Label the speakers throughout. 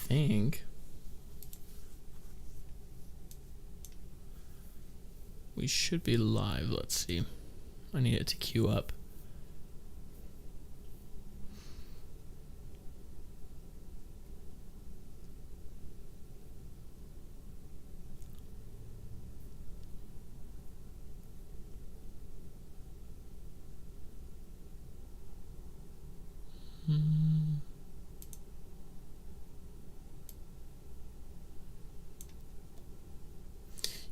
Speaker 1: think we should be live. Let's see. I need it to queue up.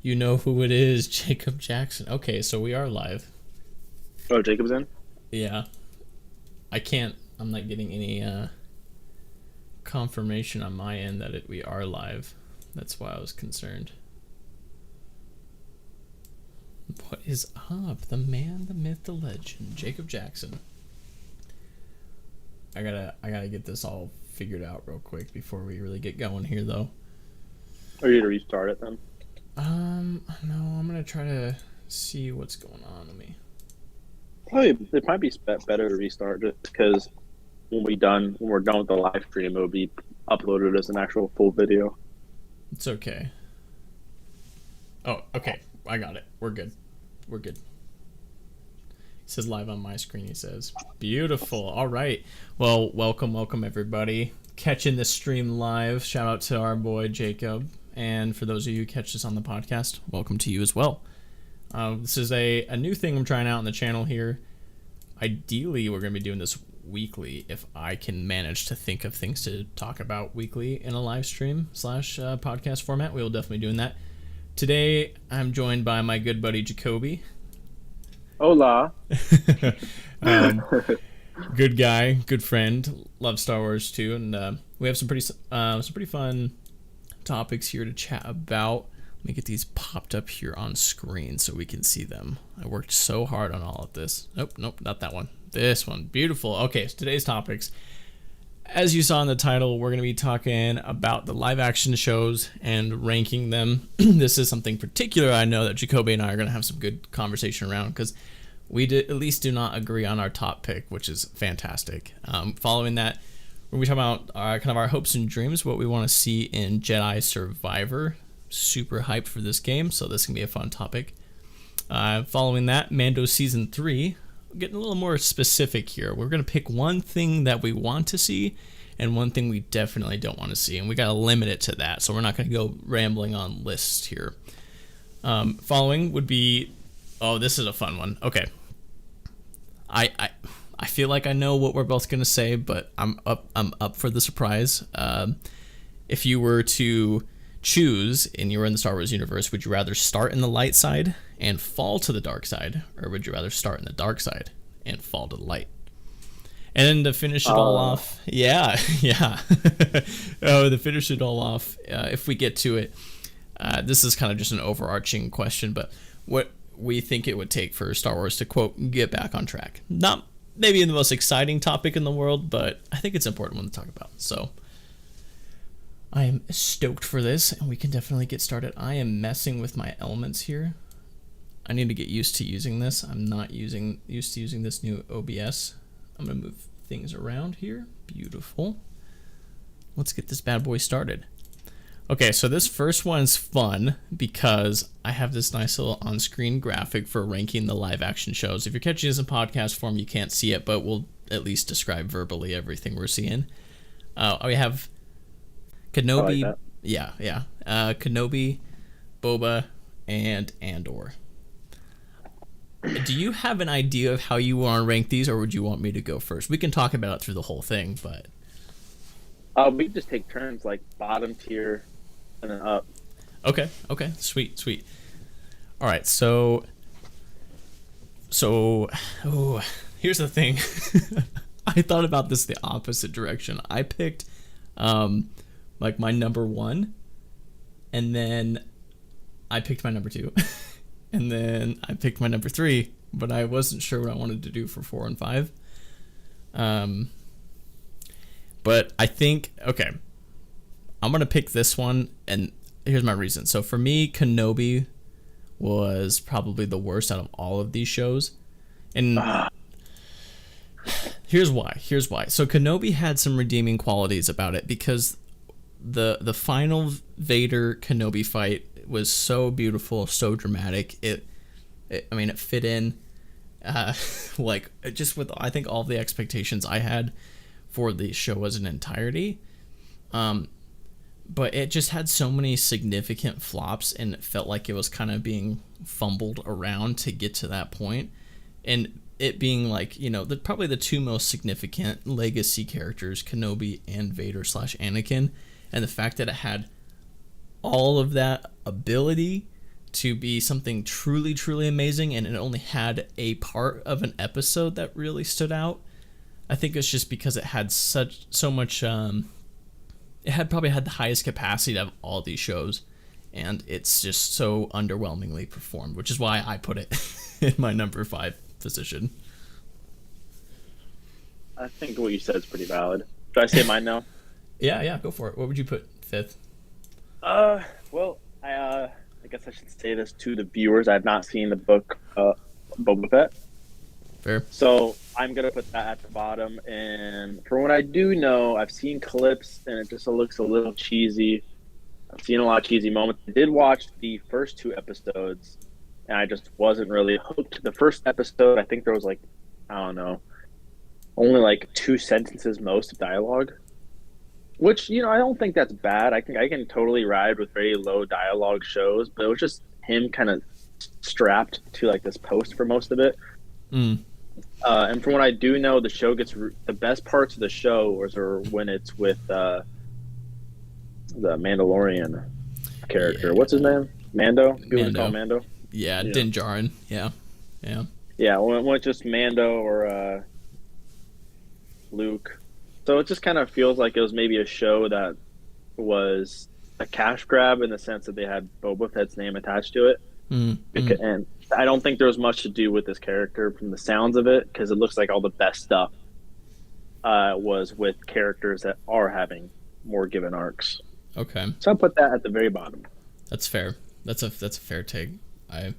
Speaker 1: You know who it is, Jacob Jackson. Okay, so we are live.
Speaker 2: Oh, Jacob's in?
Speaker 1: Yeah. I'm not getting any confirmation on my end that we are live. That's why I was concerned. What is up? The man, the myth, the legend, Jacob Jackson. I gotta get this all figured out real quick before we really get going here, though.
Speaker 2: Are you to restart it then?
Speaker 1: No, I'm gonna try to see what's going on with me.
Speaker 2: Probably it might be better to restart just because when we're done with the live stream, it will be uploaded as an actual full video.
Speaker 1: It's okay. Oh, okay. I got it. We're good. We're good. It says live on my screen, he says. Beautiful. All right. Well, welcome everybody. Catching the stream live. Shout out to our boy Jacob. And for those of you who catch this on the podcast, welcome to you as well. This is a new thing I'm trying out on the channel here. Ideally, we're going to be doing this weekly if I can manage to think of things to talk about weekly in a live stream / podcast format. We will definitely be doing that. Today, I'm joined by my good buddy Jacoby.
Speaker 2: Hola.
Speaker 1: Good guy, good friend, loves Star Wars too, and we have some pretty fun topics here to chat about. Let me get these popped up here on screen so we can see them. I worked so hard on all of this. Nope, not that one. This one. Beautiful. Okay, so today's topics. As you saw in the title, we're going to be talking about the live action shows and ranking them. This is something particular I know that Jacoby and I are going to have some good conversation around because we at least do not agree on our top pick, which is fantastic. Following that, we're going to be talking about our hopes and dreams, what we want to see in Jedi Survivor. Super hyped for this game, so this can be a fun topic. Following that, Mando Season 3. Getting a little more specific here. We're going to pick one thing that we want to see and one thing we definitely don't want to see, and we got to limit it to that, so we're not going to go rambling on lists here. Following would be... Oh, this is a fun one. Okay. I feel like I know what we're both going to say, but I'm up for the surprise. If you were to choose and you were in the Star Wars universe, would you rather start in the light side and fall to the dark side, or would you rather start in the dark side and fall to the light? And then to finish it all off, to finish it all off, if we get to it, this is kind of just an overarching question, but what we think it would take for Star Wars to, quote, get back on track. Not maybe the most exciting topic in the world, but I think it's an important one to talk about. So I am stoked for this, and we can definitely get started. I am messing with my elements here. I need to get used to using this. I'm not used to using this new OBS. I'm going to move things around here. Beautiful. Let's get this bad boy started. Okay, so this first one's fun because I have this nice little on-screen graphic for ranking the live-action shows. If you're catching this in podcast form, you can't see it, but we'll at least describe verbally everything we're seeing. We have Kenobi,
Speaker 2: I like that.
Speaker 1: Kenobi, Boba, and Andor. Do you have an idea of how you want to rank these, or would you want me to go first? We can talk about it through the whole thing, but...
Speaker 2: We just take turns, like bottom tier and then up.
Speaker 1: Okay, sweet. All right, so here's the thing. I thought about this the opposite direction. I picked like my number 1, and then I picked my number 2, and then I picked my number 3, but I wasn't sure what I wanted to do for 4 and 5. But I think, okay, I'm going to pick this one, and here's my reason. So for me, Kenobi was probably the worst out of all of these shows. And here's why. So Kenobi had some redeeming qualities about it because the final Vader Kenobi fight was so beautiful, so dramatic. I mean, it fit in, like just with I think all the expectations I had for the show as an entirety. But it just had so many significant flops, and it felt like it was kind of being fumbled around to get to that point. And it being like, probably the two most significant legacy characters, Kenobi and Vader / Anakin, and the fact that it had all of that ability to be something truly, truly amazing, and it only had a part of an episode that really stood out. I think it's just because it had so much. It had probably had the highest capacity of all these shows, and it's just so underwhelmingly performed, which is why I put it in my number 5 position.
Speaker 2: I think what you said is pretty valid. Should I say mine now?
Speaker 1: Yeah, go for it. What would you put 5th?
Speaker 2: Well, I guess I should say this to the viewers. I have not seen the book Boba Fett.
Speaker 1: Fair.
Speaker 2: So I'm going to put that at the bottom. And from what I do know, I've seen clips, and it just looks a little cheesy. I've seen a lot of cheesy moments. I did watch the first 2 episodes, and I just wasn't really hooked. The first episode, I think there was like, I don't know, only like 2 sentences most of dialogue. Which, I don't think that's bad. I think I can totally ride with very low dialogue shows, but it was just him kind of strapped to like this post for most of it. And from what I do know, the show gets the best parts of the show are when it's with the Mandalorian character. Yeah. What's his name? Mando. People call Mando.
Speaker 1: Yeah, Din Djarin. Yeah.
Speaker 2: Yeah, when it's just Mando or Luke. So it just kind of feels like it was maybe a show that was a cash grab in the sense that they had Boba Fett's name attached to it. And I don't think there was much to do with this character from the sounds of it, because it looks like all the best stuff was with characters that are having more given arcs.
Speaker 1: Okay.
Speaker 2: So I'll put that at the very bottom.
Speaker 1: That's fair. That's a fair take. I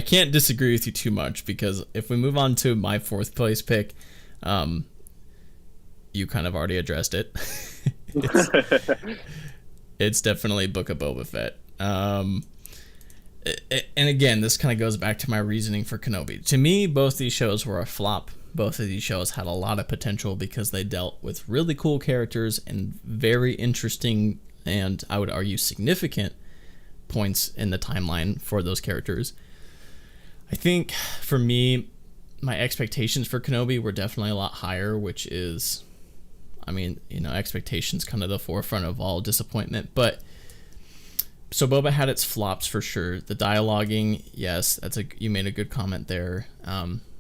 Speaker 1: can't disagree with you too much, because if we move on to my 4th place pick, you kind of already addressed it. It's definitely Book of Boba Fett. And again, this kind of goes back to my reasoning for Kenobi. To me, both these shows were a flop. Both of these shows had a lot of potential because they dealt with really cool characters and very interesting, and I would argue significant, points in the timeline for those characters. I think for me, my expectations for Kenobi were definitely a lot higher, which is, expectations kind of the forefront of all disappointment. But so Boba had its flops for sure. The dialoguing, yes, you made a good comment there.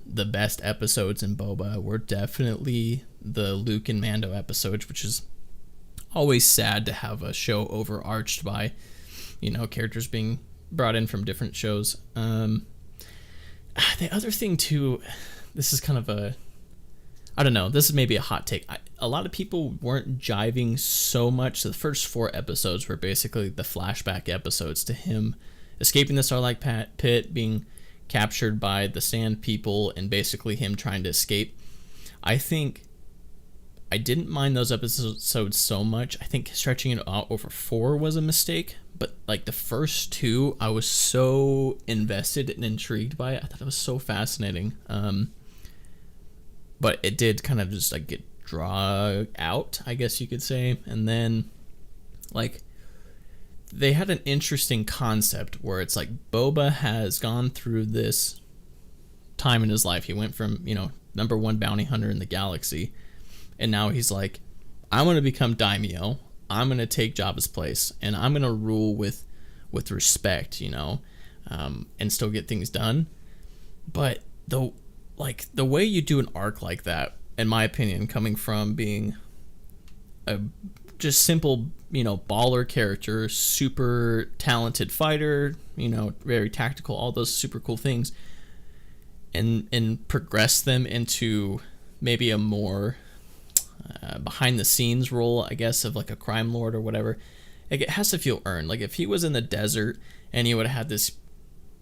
Speaker 1: The best episodes in Boba were definitely the Luke and Mando episodes, which is always sad to have a show overarched by, characters being brought in from different shows. The other thing too, this is kind of I don't know, this is maybe a hot take. A lot of people weren't jiving so much. The first 4 episodes were basically the flashback episodes to him escaping the Sarlacc pit, being captured by the Sand People, and basically him trying to escape. I think I didn't mind those episodes so much. I think stretching it out over 4 was a mistake, but like the first 2, I was so invested and intrigued by it. I thought it was so fascinating. But it did kind of just like get drawn out, I guess you could say. And then like they had an interesting concept where it's like Boba has gone through this time in his life. He went from, number 1 bounty hunter in the galaxy, and now he's like, I'm going to become daimyo. I'm going to take Jabba's place, and I'm going to rule with respect, and still get things done. But the way you do an arc like that, in my opinion, coming from being a just simple, baller character, super talented fighter, very tactical, all those super cool things, and progress them into maybe a more behind the scenes role, I guess, of like a crime lord or whatever. Like, it has to feel earned. Like if he was in the desert and he would have had this,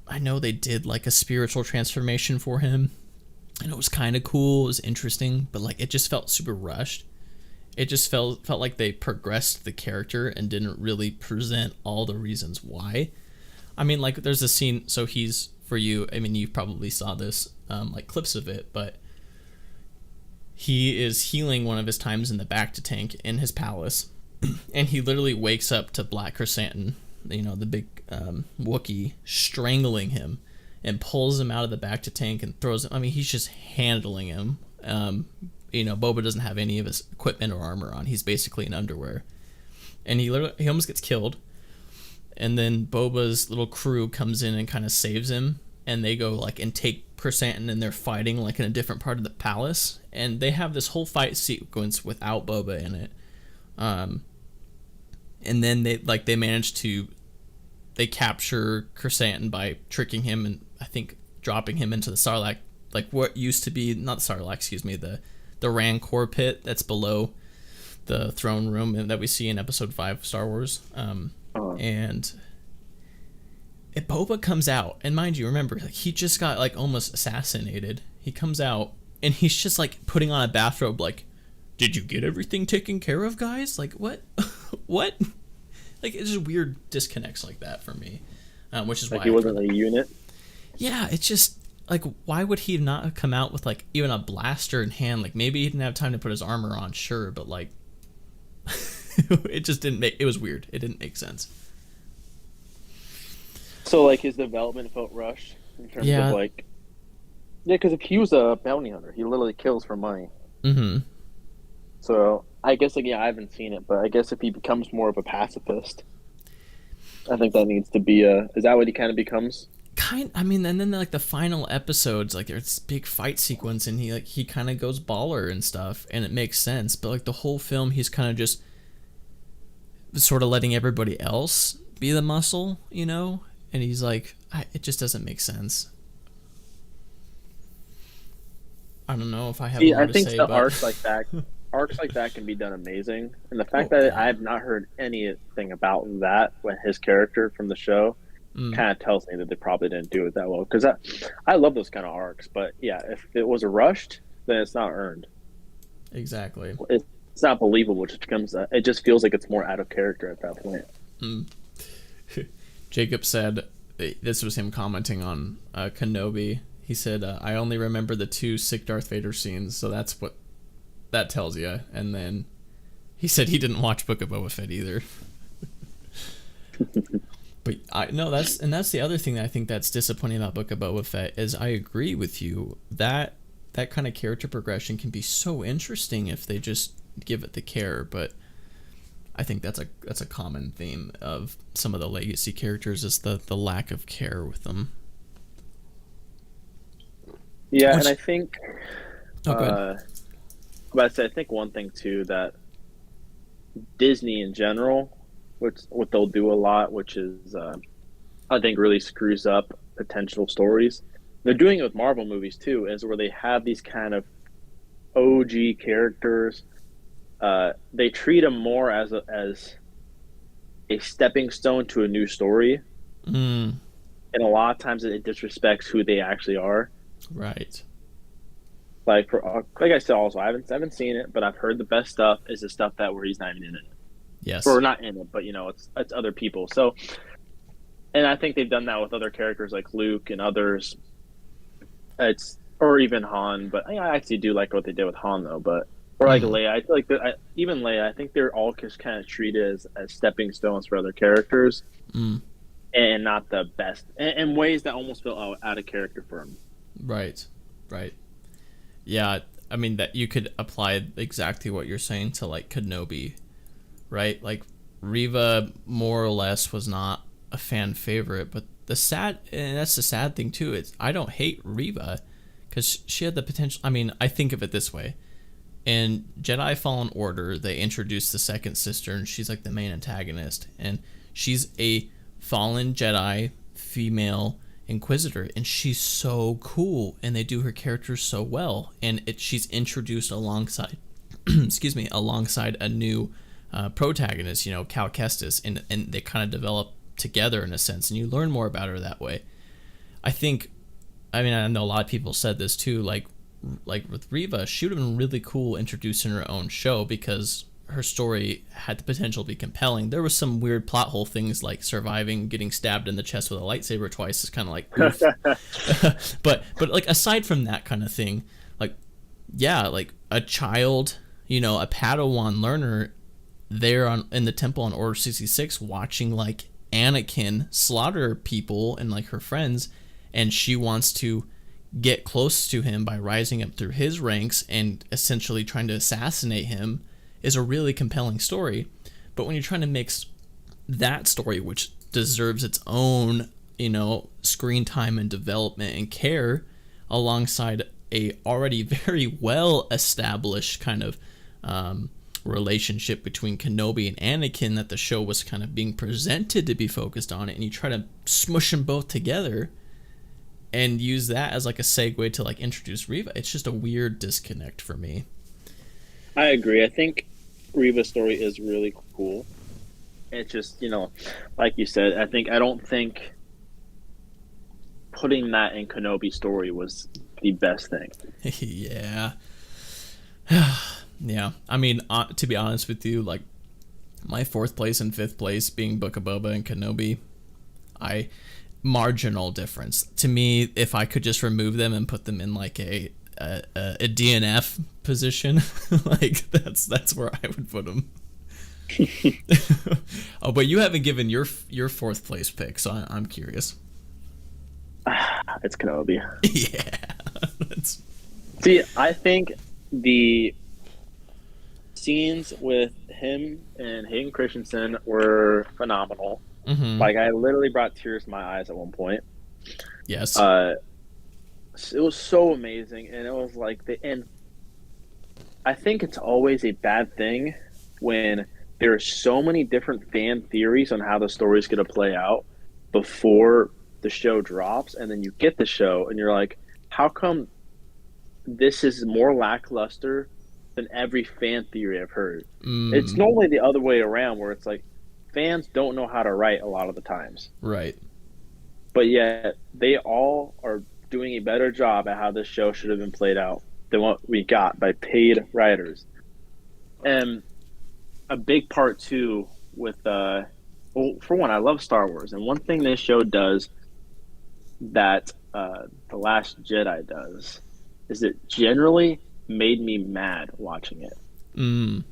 Speaker 1: I know they did like a spiritual transformation for him, and it was kind of cool, it was interesting, but like it just felt super rushed. It just felt like they progressed the character and didn't really present all the reasons why. I mean, like there's a scene. So he's for you. I mean, you probably saw this, like clips of it, but he is healing one of his times in the Bacta tank in his palace, and he literally wakes up to Black Chrysanthemum, the big Wookiee, strangling him, and pulls him out of the Bacta tank and throws him. I mean, he's just handling him. Boba doesn't have any of his equipment or armor on. He's basically in underwear, and he almost gets killed. And then Boba's little crew comes in and kind of saves him, and they go like and take Chrysanthemum, and they're fighting like in a different part of the palace, and they have this whole fight sequence without Boba in it. And then they manage to capture Chrysanthemum by tricking him and I think dropping him into the Sarlacc, like what used to be not the Sarlacc, excuse me, the Rancor pit that's below the throne room that we see in Episode 5 of Star Wars. And Boba comes out, and mind you, remember, like he just got like almost assassinated. He comes out, and he's just like putting on a bathrobe, like, "Did you get everything taken care of, guys?" Like, what, what? Like, it's just weird disconnects like that for me, which is
Speaker 2: like
Speaker 1: why
Speaker 2: he wasn't a unit.
Speaker 1: Yeah, it's just like, why would he not have come out with like even a blaster in hand? Like maybe he didn't have time to put his armor on, sure, but like, it just didn't make. It was weird. It didn't make sense.
Speaker 2: So, like, his development felt rushed in terms of, like... Yeah, because if he was a bounty hunter, he literally kills for money.
Speaker 1: Mm-hmm.
Speaker 2: So, I guess, like, yeah, I haven't seen it, but I guess if he becomes more of a pacifist, I think that needs to be a... Is that what he kind of becomes?
Speaker 1: I mean, and then, like, the final episodes, like, there's this big fight sequence, and he kind of goes baller and stuff, and it makes sense. But, like, the whole film, he's kind of just sort of letting everybody else be the muscle, And he's like, it just doesn't make sense. I don't know if I have more to say. I think
Speaker 2: arcs like that can be done amazing. And the fact that I have not heard anything about that when his character from the show kind of tells me that they probably didn't do it that well. Because I love those kind of arcs. But yeah, if it was rushed, then it's not earned.
Speaker 1: Exactly.
Speaker 2: It's not believable. It just feels like it's more out of character at that point.
Speaker 1: Jacob said, this was him commenting on Kenobi. He said, I only remember the 2 sick Darth Vader scenes, so that's what that tells you. And then he said he didn't watch Book of Boba Fett either. But that's the other thing that I think that's disappointing about Book of Boba Fett is I agree with you that kind of character progression can be so interesting if they just give it the care, but I think that's a common theme of some of the legacy characters is the lack of care with them.
Speaker 2: Yeah, and I think I think one thing too that Disney in general, what they'll do a lot, which is I think really screws up potential stories. They're doing it with Marvel movies too, is where they have these kind of OG characters. They treat them more as a stepping stone to a new story, and a lot of times it disrespects who they actually are.
Speaker 1: Right.
Speaker 2: Like I said, also I haven't seen it, but I've heard the best stuff is the stuff that where he's not even in it.
Speaker 1: Yes.
Speaker 2: Or not in it, but it's other people. So, and I think they've done that with other characters like Luke and others. Or even Han, but I actually do like what they did with Han though. But or like Leia, I feel like even Leia, I think they're all just kind of treated as stepping stones for other characters, and not the best, in ways that almost feel out of character for them.
Speaker 1: Right. Yeah, I mean that you could apply exactly what you're saying to like Kenobi, right? Like Reva more or less was not a fan favorite, but and that's the sad thing too. I don't hate Reva because she had the potential. I mean, I think of it this way. In Jedi Fallen Order, they introduced the second sister, and she's like the main antagonist, and she's a fallen Jedi female Inquisitor, and she's so cool, and they do her character so well, and she's introduced alongside alongside a new protagonist, Cal Kestis, and they kind of develop together in a sense, and you learn more about her that way. I know a lot of people said this too, like like with Riva, she would have been really cool introducing her own show because her story had the potential to be compelling. There was some weird plot hole things like surviving getting stabbed in the chest with a lightsaber twice is kind of like oof. but like aside from that kind of thing, like yeah, like a child, you know, a Padawan learner there on in the temple on Order 66 watching like Anakin slaughter people and like her friends, and she wants to get close to him by rising up through his ranks and essentially trying to assassinate him is a really compelling story. But when you're trying to mix that story, which deserves its own, you know, screen time and development and care, alongside a already very well established kind of relationship between Kenobi and Anakin that the show was kind of being presented to be focused on it, and you try to smush them both together and use that as like a segue to like introduce Riva, it's just a weird disconnect for me.
Speaker 2: I agree. I think Riva's story is really cool. It's just, you know, like you said, I don't think putting that in Kenobi's story was the best thing.
Speaker 1: Yeah. Yeah. I mean, to be honest with you, like my fourth place and fifth place being Book of Boba and Kenobi, marginal difference. To me, if I could just remove them and put them in like a DNF position, like that's where I would put them. Oh, but you haven't given your fourth place pick, so I'm curious.
Speaker 2: It's Kenobi.
Speaker 1: Yeah.
Speaker 2: See, I think the scenes with him and Hayden Christensen were phenomenal.
Speaker 1: Mm-hmm.
Speaker 2: Like, I literally brought tears to my eyes at one point.
Speaker 1: Yes.
Speaker 2: It was so amazing, and it was like and I think it's always a bad thing when there are so many different fan theories on how the story is going to play out before the show drops, and then you get the show, and you're like, how come this is more lackluster than every fan theory I've heard? It's normally the other way around, where it's like fans don't know how to write a lot of the times.
Speaker 1: Right.
Speaker 2: But yet they all are doing a better job at how this show should have been played out than what we got by paid writers. And a big part too with well, for one, I love Star Wars, and one thing this show does that The Last Jedi does is it generally made me mad watching it.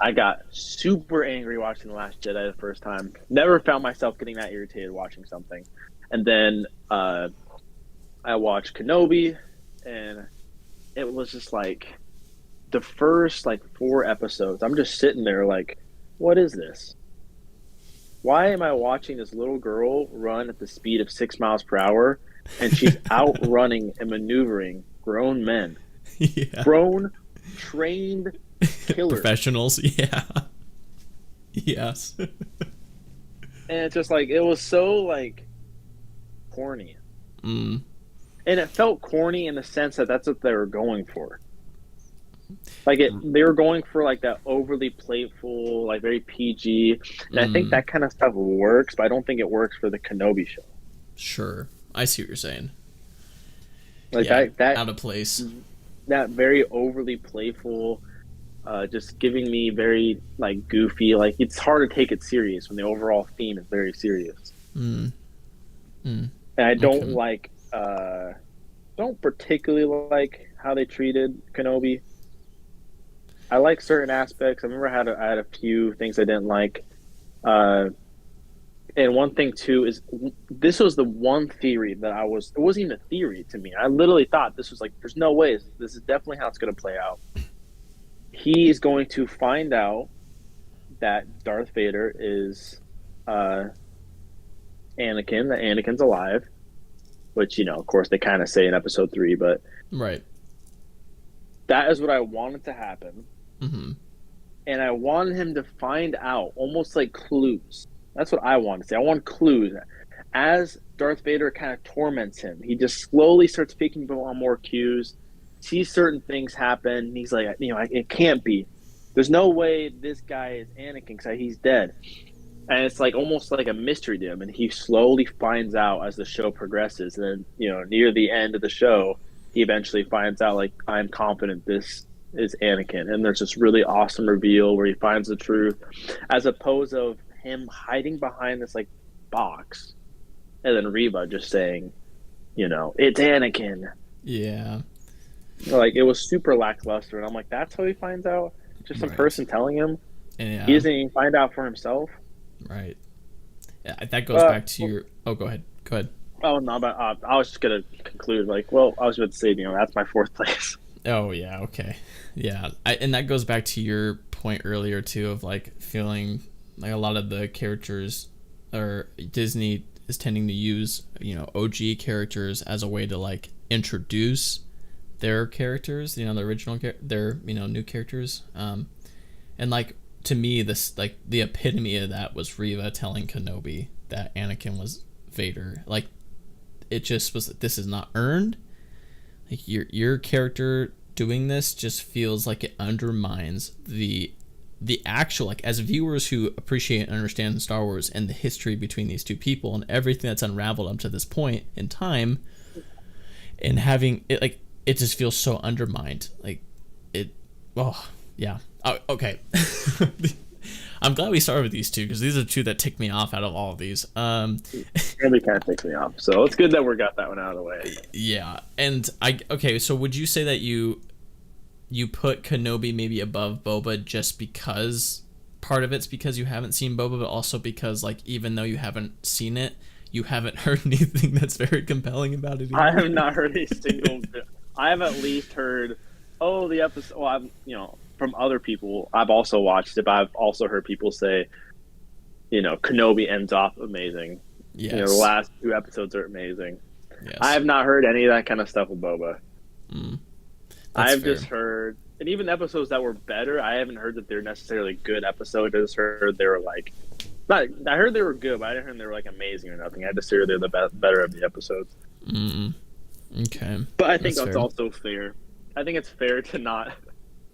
Speaker 2: I got super angry watching The Last Jedi the first time. Never found myself getting that irritated watching something. And then I watched Kenobi, and it was just like the first like 4 episodes. I'm just sitting there like, what is this? Why am I watching this little girl run at the speed of 6 miles per hour, and she's outrunning and maneuvering grown men?
Speaker 1: Yeah.
Speaker 2: Grown, trained killers.
Speaker 1: Professionals, yeah. Yes.
Speaker 2: And it's just like, it was so like corny. And it felt corny in the sense that that's what they were going for. Like they were going for like that overly playful, like very PG. And I think that kind of stuff works, but I don't think it works for the Kenobi show.
Speaker 1: Sure. I see what you're saying.
Speaker 2: Like that
Speaker 1: out of place.
Speaker 2: That very overly playful, just giving me very like goofy, like it's hard to take it serious when the overall theme is very serious. And I don't don't particularly like how they treated Kenobi. I like certain aspects. I remember I had a few things I didn't like. And one thing too is this was the one theory that it wasn't even a theory to me. I literally thought this was like, there's no way. This is definitely how it's going to play out. He's going to find out that Darth Vader is Anakin, that Anakin's alive, which, you know, of course they kind of say in episode 3, but
Speaker 1: right.
Speaker 2: That is what I wanted to happen.
Speaker 3: and I wanted him to find out, almost like clues. That's what I want to say. I want clues. As Darth Vader kind of torments him, he just slowly starts picking up on more cues, sees certain things happen, and he's like, it can't be. There's no way this guy is Anakin because he's dead. And it's like almost like a mystery to him, and he slowly finds out as the show progresses. And then, near the end of the show,
Speaker 2: he eventually finds out, like, I'm confident this is Anakin, and there's this really awesome reveal where he finds the truth, as opposed of him hiding behind this like box, and then Reva just saying, it's Anakin.
Speaker 1: Yeah.
Speaker 2: Like, it was super lackluster, and I'm like, that's how he finds out? Just some person telling him?
Speaker 1: And,
Speaker 2: he doesn't even find out for himself?
Speaker 1: Right. Yeah, that goes back to your... Oh, go ahead.
Speaker 2: Oh, no, but I was just going to conclude, like, well, I was about to say, that's my fourth place.
Speaker 1: Oh, yeah, okay. Yeah, and that goes back to your point earlier, too, of, like, feeling like a lot of the characters, or Disney is tending to use, OG characters as a way to, like, introduce their characters, the original, their, new characters. And, like, to me, this, like, the epitome of that was Reva telling Kenobi that Anakin was Vader. Like, it just was, this is not earned. Like, your character doing this just feels like it undermines the actual, like, as viewers who appreciate and understand Star Wars and the history between these two people and everything that's unraveled up to this point in time, and having it, like, it just feels so undermined. Like, it, oh, yeah. Oh, okay. I'm glad we started with these two, because these are two that tick me off out of all of these.
Speaker 2: Really kind of ticks me off. So it's good that we got that one out of the way.
Speaker 1: Yeah. And okay, so would you say that you put Kenobi maybe above Boba just because part of it's because you haven't seen Boba, but also because, like, even though you haven't seen it, you haven't heard anything that's very compelling about it either?
Speaker 2: I have not heard a single I have at least heard, the episode, well, I've, from other people, I've also watched it, but I've also heard people say, Kenobi ends off amazing.
Speaker 1: Yes.
Speaker 2: The last 2 episodes are amazing.
Speaker 1: Yes.
Speaker 2: I have not heard any of that kind of stuff with Boba. I've
Speaker 1: fair.
Speaker 2: just heard, and even episodes that were better, I haven't heard that they're necessarily good episodes. I just heard they were like, I heard they were good, but I didn't hear they were like amazing or nothing. I just heard they're the better of the episodes.
Speaker 1: Okay.
Speaker 2: But I think that's also fair. I think it's fair to not.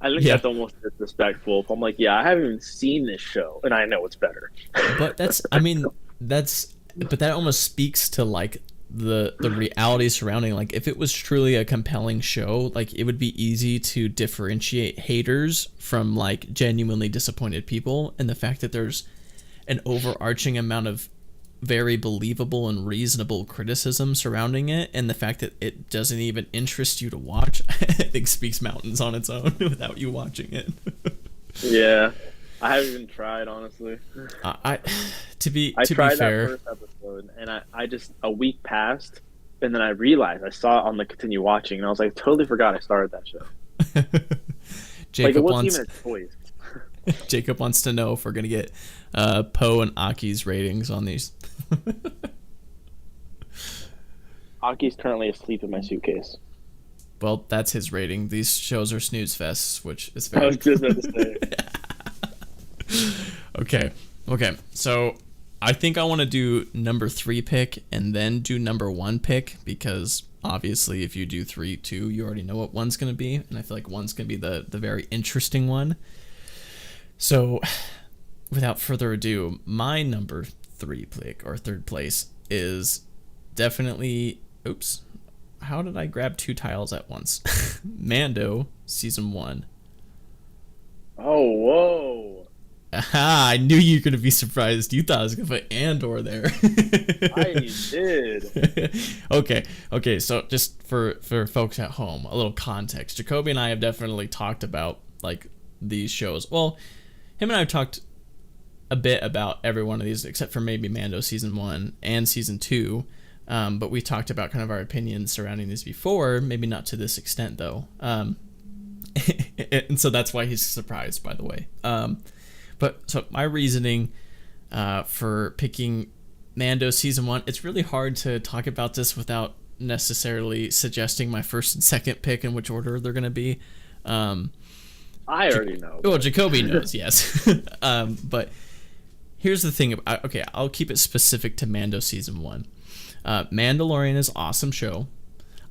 Speaker 2: I think that's almost disrespectful. If I'm like, I haven't even seen this show, and I know it's better.
Speaker 1: But but that almost speaks to, like, the reality surrounding, like, if it was truly a compelling show, like, it would be easy to differentiate haters from, like, genuinely disappointed people, and the fact that there's an overarching amount of very believable and reasonable criticism surrounding it, and the fact that it doesn't even interest you to watch, I think speaks mountains on its own without you watching it.
Speaker 2: Yeah, I haven't even tried, honestly.
Speaker 1: I
Speaker 2: tried that first episode, and I just, a week passed, and then I realized I saw it on the continue watching, and I was like, totally forgot I started that show.
Speaker 1: Jacob
Speaker 2: it wasn't even a choice.
Speaker 1: Jacob wants to know if we're gonna get Poe and Aki's ratings on these.
Speaker 2: Aki's currently asleep in my suitcase.
Speaker 1: Well, that's his rating. These shows are snooze fests, which is fair.
Speaker 2: I was just about to say.
Speaker 1: Okay. So I think I want to do number 3 pick and then do number 1 pick, because obviously if you do 3, 2, you already know what 1's going to be, and I feel like 1's going to be the very interesting one. So without further ado, my number 3 pick, or third place, is definitely, how did I grab 2 tiles at once? Mando season 1.
Speaker 2: Oh, whoa.
Speaker 1: Aha, I knew you were going to be surprised. You thought I was going to put Andor there.
Speaker 2: I did.
Speaker 1: Okay, so just for folks at home, a little context. Jacoby and I have definitely talked about, like, these shows. Well, him and I have talked a bit about every one of these, except for maybe Mando season 1 and season 2. But we talked about kind of our opinions surrounding these before, maybe not to this extent, though. And so that's why he's surprised, by the way. But so my reasoning for picking Mando season 1, it's really hard to talk about this without necessarily suggesting my first and second pick in which order they're going to be.
Speaker 2: I already know.
Speaker 1: Well, Jacoby knows, yes. But here's the thing. Okay, I'll keep it specific to Mando season 1. Mandalorian is an awesome show.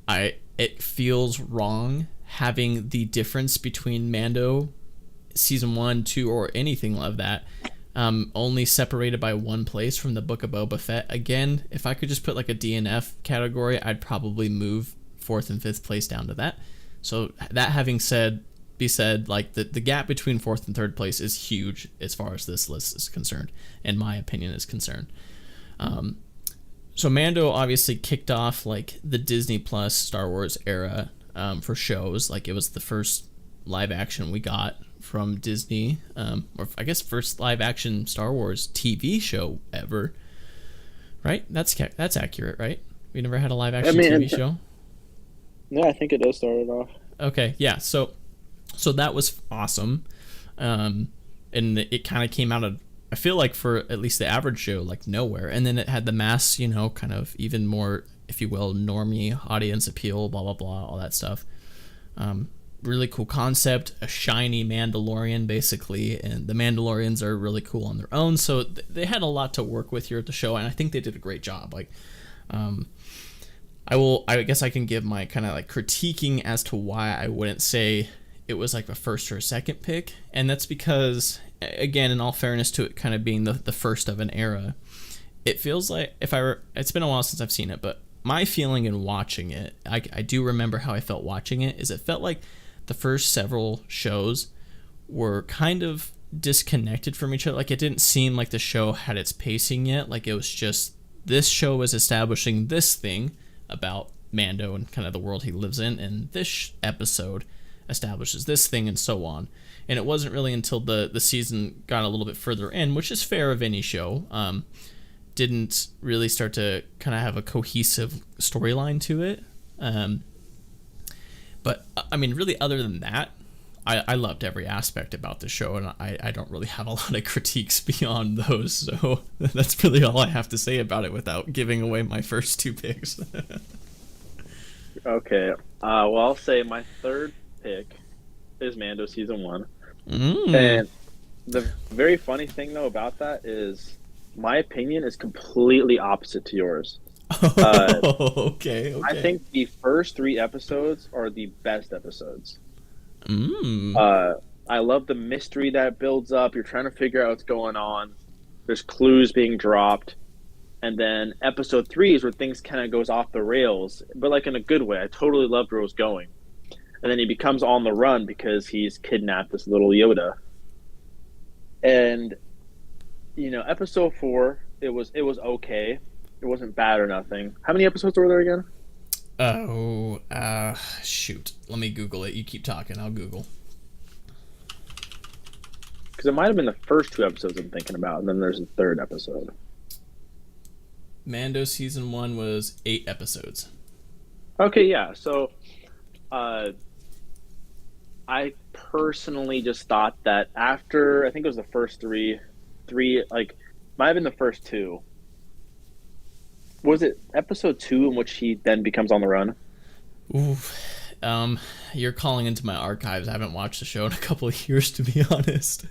Speaker 1: It feels wrong having the difference between Mando season 1, 2, or anything of that only separated by one place from the Book of Boba Fett. Again, if I could just put like a DNF category, I'd probably move 4th and 5th place down to that. So that having be said, like the gap between 4th and 3rd place is huge as far as this list is concerned, in my opinion is concerned. So Mando obviously kicked off like the Disney Plus Star Wars era for shows. Like it was the first live action we got from Disney, or I guess first live action Star Wars TV show ever. Right? That's accurate, right? We never had a live action TV show.
Speaker 3: No, I think it does start it off.
Speaker 1: Okay, yeah. So that was awesome, and it kind of came out of, I feel like for at least the average show, like nowhere. And then it had the mass, kind of even more, if you will, normie audience appeal, blah blah blah, all that stuff. Really cool concept, a shiny Mandalorian basically, and the Mandalorians are really cool on their own. So they had a lot to work with here at the show, and I think they did a great job. Like, I guess I can give my kind of like critiquing as to why I wouldn't say it was like a first or a second pick, and that's because, again, in all fairness to it kind of being the first of an era, it feels like it's been a while since I've seen it, but my feeling in watching it, I do remember how I felt watching it, is it felt like the first several shows were kind of disconnected from each other. Like it didn't seem like the show had its pacing yet. Like it was just, this show was establishing this thing about Mando and kind of the world he lives in, and this episode establishes this thing, and so on. And it wasn't really until the season got a little bit further in, which is fair of any show, didn't really start to kind of have a cohesive storyline to it. But I mean, really, other than that, I loved every aspect about the show, and I don't really have a lot of critiques beyond those. So that's really all I have to say about it without giving away my first two picks.
Speaker 3: Okay. Well, I'll say my third pick is Mando season 1. And the very funny thing though about that is my opinion is completely opposite to yours.
Speaker 1: Okay.
Speaker 3: I think the first 3 episodes are the best episodes. I love the mystery that builds up. You're trying to figure out what's going on. There's clues being dropped. And then episode 3 is where things kind of goes off the rails, but like in a good way. I totally loved where it was going. And then he becomes on the run because he's kidnapped this little Yoda. And episode 4, it was okay. It wasn't bad or nothing. How many episodes were there again?
Speaker 1: Shoot. Let me Google it. You keep talking. I'll Google.
Speaker 3: Because it might have been the first 2 episodes I'm thinking about, and then there's a 3rd episode.
Speaker 1: Mando season 1 was 8 episodes.
Speaker 3: Okay, yeah. So, I personally just thought that after, I think it was the first three, like, might have been the first 2. Was it episode 2 in which he then becomes on the run?
Speaker 1: Ooh, you're calling into my archives. I haven't watched the show in a couple of years, to be honest.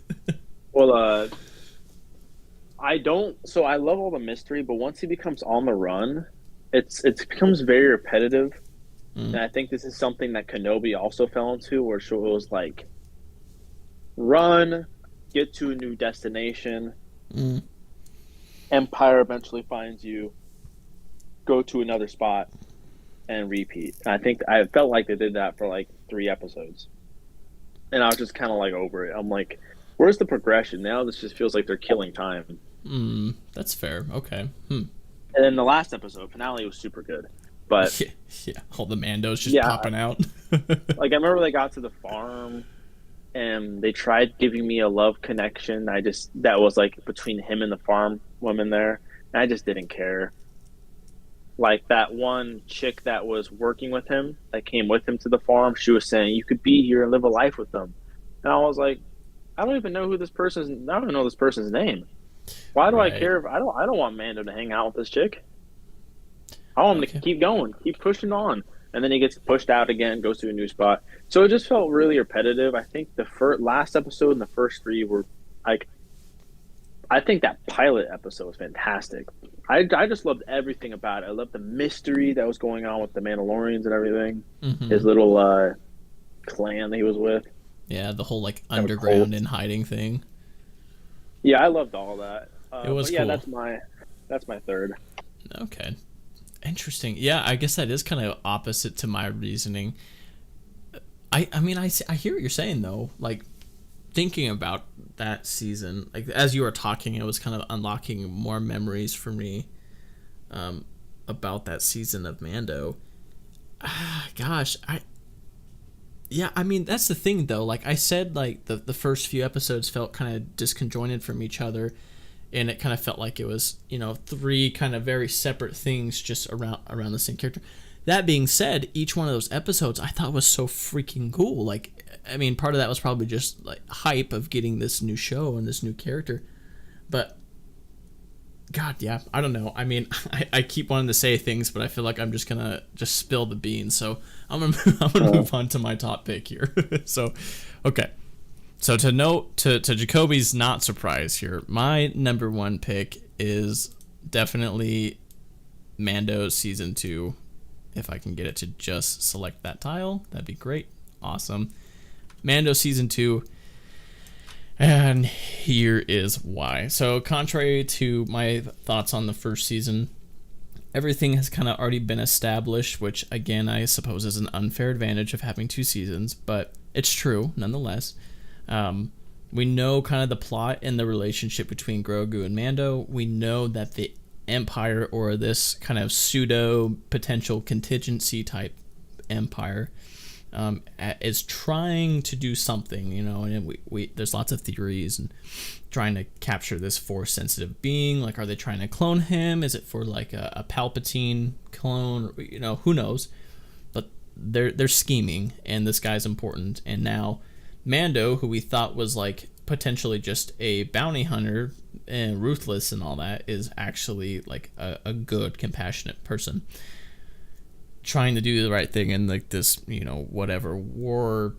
Speaker 3: Well, I don't. So I love all the mystery, but once he becomes on the run, it becomes very repetitive. And I think this is something that Kenobi also fell into, where it was like, run, get to a new destination, Empire eventually finds you, go to another spot, and repeat. And I felt like they did that for like 3 episodes. And I was just kind of like over it. I'm like, where's the progression? Now this just feels like they're killing time.
Speaker 1: That's fair. Okay.
Speaker 3: And then the last episode, finale, was super good. But
Speaker 1: yeah, all the Mandos just popping out.
Speaker 3: Like I remember they got to the farm and they tried giving me a love connection. That was like between him and the farm woman there. And I just didn't care. Like that one chick that was working with him, that came with him to the farm, she was saying, you could be here and live a life with them. And I was like, I don't even know who this person's, I don't even know this person's name. Why do I care if I don't want Mando to hang out with this chick? I want him to keep going, keep pushing on. And then he gets pushed out again, goes to a new spot. So it just felt really repetitive. I think the last episode and the first 3 were like, I think that pilot episode was fantastic. I just loved everything about it. I loved the mystery that was going on with the Mandalorians and everything. His little clan that he was with.
Speaker 1: Yeah, the whole like underground and hiding thing.
Speaker 3: Yeah, I loved all that.
Speaker 1: It was cool.
Speaker 3: Yeah, that's my 3rd.
Speaker 1: Okay. Interesting. Yeah, I guess that is kind of opposite to my reasoning. I mean, I hear what you're saying though. Like thinking about that season, like as you were talking, it was kind of unlocking more memories for me about that season of Mando. Gosh, I mean, that's the thing though. Like I said, like the first few episodes felt kind of disconjointed from each other, and it kind of felt like it was, three kind of very separate things just around the same character. That being said, each one of those episodes I thought was so freaking cool. Like, I mean, part of that was probably just like hype of getting this new show and this new character, but God, yeah, I don't know. I mean, I keep wanting to say things, but I feel like I'm just gonna just spill the beans. So I'm gonna move on to my top pick here. So, okay. So to Jacoby's not surprise here, my number one pick is definitely Mando season 2. If I can get it to just select that tile, that'd be great. Awesome. Mando season 2. And here is why. So contrary to my thoughts on the first season, everything has kind of already been established, which again, I suppose is an unfair advantage of having 2 seasons, but it's true nonetheless. We know kind of the plot and the relationship between Grogu and Mando. We know that the Empire, or this kind of pseudo potential contingency type empire, is trying to do something, and we there's lots of theories and trying to capture this Force sensitive being. Like, are they trying to clone him? Is it for like a Palpatine clone? Who knows? But they're scheming, and this guy's important. And now Mando, who we thought was like potentially just a bounty hunter and ruthless and all that, is actually like a good, compassionate person trying to do the right thing in like this, whatever war,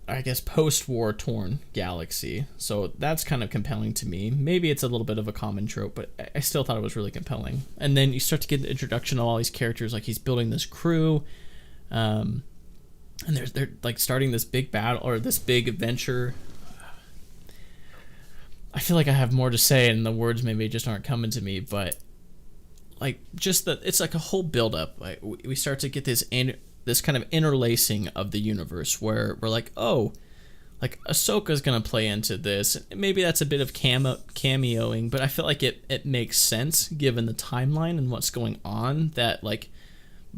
Speaker 1: I guess post-war torn galaxy. So that's kind of compelling to me. Maybe it's a little bit of a common trope, but I still thought it was really compelling. And then you start to get the introduction of all these characters, like he's building this crew, and they're like starting this big battle or this big adventure. I feel like I have more to say and the words maybe just aren't coming to me, but like just that it's like a whole build-up. Like we start to get this kind of interlacing of the universe where we're like, oh, like Ahsoka's gonna play into this. Maybe that's a bit of cameoing, but I feel like it makes sense given the timeline and what's going on, that like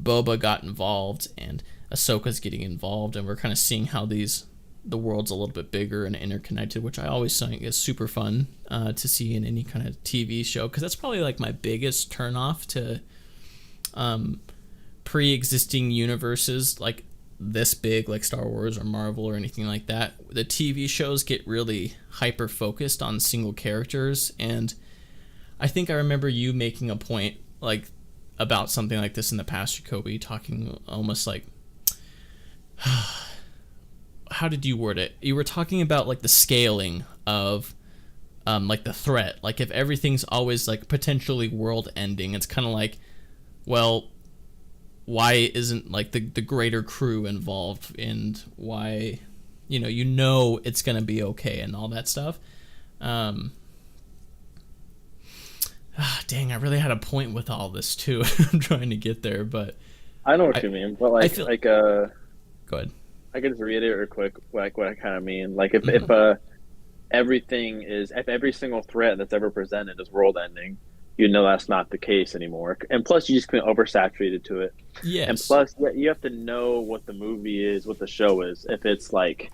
Speaker 1: Boba got involved and Ahsoka's getting involved, and we're kind of seeing how the world's a little bit bigger and interconnected, which I always think is super fun to see in any kind of TV show, because that's probably like my biggest turnoff to pre-existing universes like this big, like Star Wars or Marvel or anything like that. The TV shows get really hyper focused on single characters, and I think I remember you making a point like about something like this in the past, Jacoby, talking almost like how did you word it? You were talking about like the scaling of like the threat. Like if everything's always like potentially world ending, it's kind of like, well, why isn't like the greater crew involved, and why, it's going to be okay and all that stuff. Dang, I really had a point with all this too. I'm trying to get there, but
Speaker 3: I know what you mean. But like,
Speaker 1: go ahead.
Speaker 3: I can just reiterate real quick, like what I kind of mean. Like if if every single threat that's ever presented is world ending, that's not the case anymore. And plus, you just been oversaturated to it.
Speaker 1: Yes.
Speaker 3: And plus, you have to know what the movie is, what the show is. If it's like,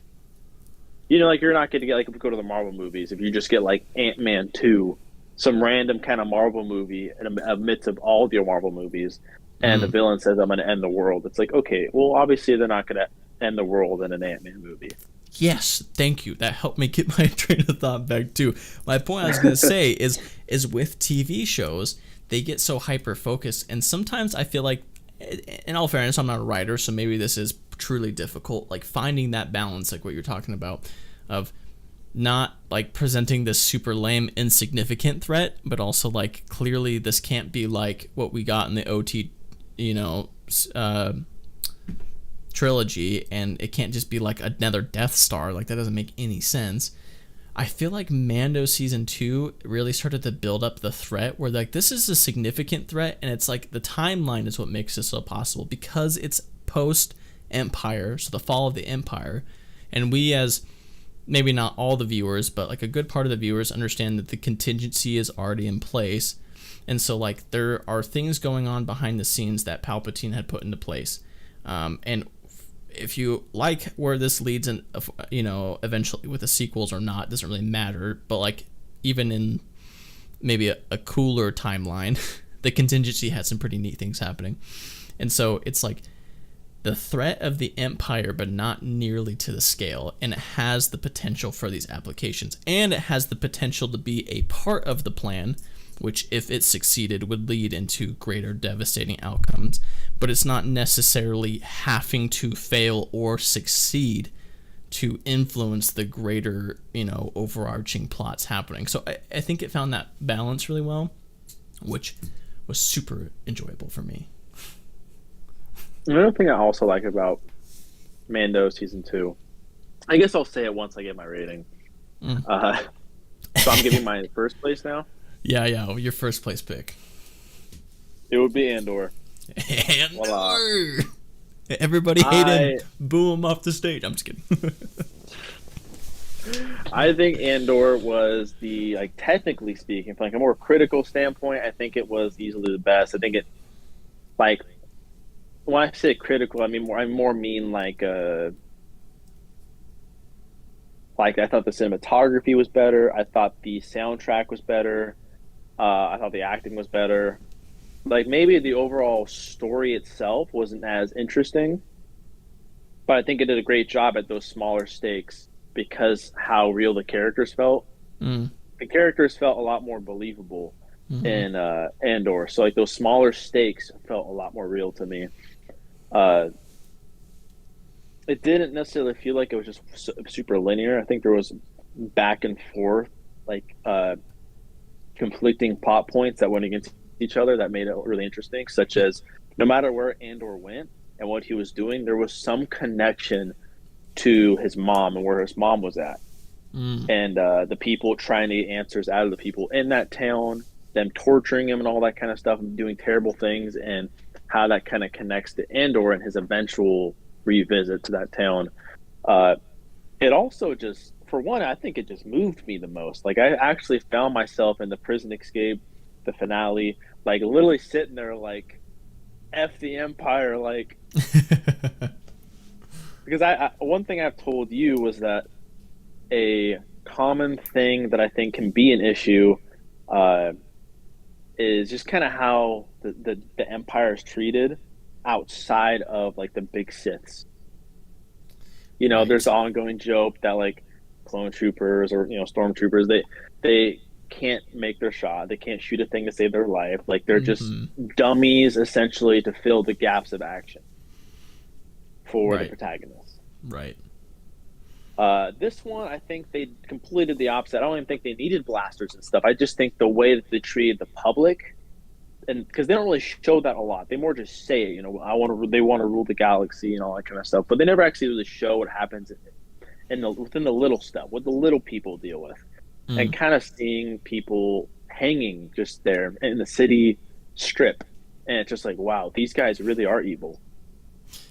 Speaker 3: like you're not going to get, like if we go to the Marvel movies, if you just get like Ant-Man 2, some random kind of Marvel movie in the midst of all of your Marvel movies, and the villain says, I'm going to end the world. It's like, okay, well, obviously they're not going to end the world in an Ant-Man movie.
Speaker 1: Yes, thank you. That helped me get my train of thought back too. My point I was going to say is with TV shows, they get so hyper focused, and sometimes I feel like, in all fairness, I'm not a writer, so maybe this is truly difficult, like finding that balance, like what you're talking about, of not like presenting this super lame insignificant threat, but also like clearly this can't be like what we got in the OT trilogy, and it can't just be like another Death Star. Like that doesn't make any sense. I feel like Mando season 2 really started to build up the threat where like this is a significant threat, and it's like the timeline is what makes this so possible because it's post Empire, so the fall of the Empire, and we as maybe not all the viewers, but like a good part of the viewers understand that the contingency is already in place. And so like there are things going on behind the scenes that Palpatine had put into place. And if you like where this leads and eventually with the sequels or not, doesn't really matter. But like even in maybe a cooler timeline, the contingency had some pretty neat things happening. And so it's like the threat of the Empire, but not nearly to the scale, and it has the potential for these applications, and it has the potential to be a part of the plan, which if it succeeded would lead into greater devastating outcomes, but it's not necessarily having to fail or succeed to influence the greater, overarching plots happening. So I think it found that balance really well, which was super enjoyable for me.
Speaker 2: Another thing I also like about Mando season 2, I guess I'll say it once I get my rating. So I'm giving my first place now.
Speaker 1: Yeah, your first place pick.
Speaker 2: It would be Andor.
Speaker 1: Andor!
Speaker 2: Voila.
Speaker 1: Everybody hate him. Boo him off the stage. I'm just kidding.
Speaker 2: I think Andor was technically speaking, from a more critical standpoint, I think it was easily the best. I think it, when I say critical, I mean I thought the cinematography was better. I thought the soundtrack was better. I thought the acting was better. Maybe the overall story itself wasn't as interesting, but I think it did a great job at those smaller stakes because how real the characters felt. The characters felt a lot more believable in Andor. So those smaller stakes felt a lot more real to me. It didn't necessarily feel like it was just super linear. I think there was back and forth, conflicting plot points that went against each other that made it really interesting, such as no matter where Andor went and what he was doing, there was some connection to his mom and where his mom was at. And the people trying to get answers out of the people in that town, them torturing him and all that kind of stuff and doing terrible things, and how that kind of connects to Andor and his eventual revisit to that town. It also just, for one, I think it just moved me the most. I actually found myself in the prison escape, the finale, literally sitting there F the Empire, because I one thing I've told you was that a common thing that I think can be an issue is just kind of how the Empire is treated outside of the big Siths. There's the ongoing joke that clone troopers or stormtroopers, they can't make their shot, they can't shoot a thing to save their life. They're just dummies essentially to fill the gaps of action for the protagonist.
Speaker 1: Right.
Speaker 2: This one, I think they completed the opposite. I don't even think they needed blasters and stuff. I just think the way that they treated the public, and because they don't really show that a lot, they more just say it. They want to rule the galaxy and all that kind of stuff, but they never actually really show what happens within the little stuff, what the little people deal with, and kind of seeing people hanging just there in the city strip, and it's just wow, these guys really are evil,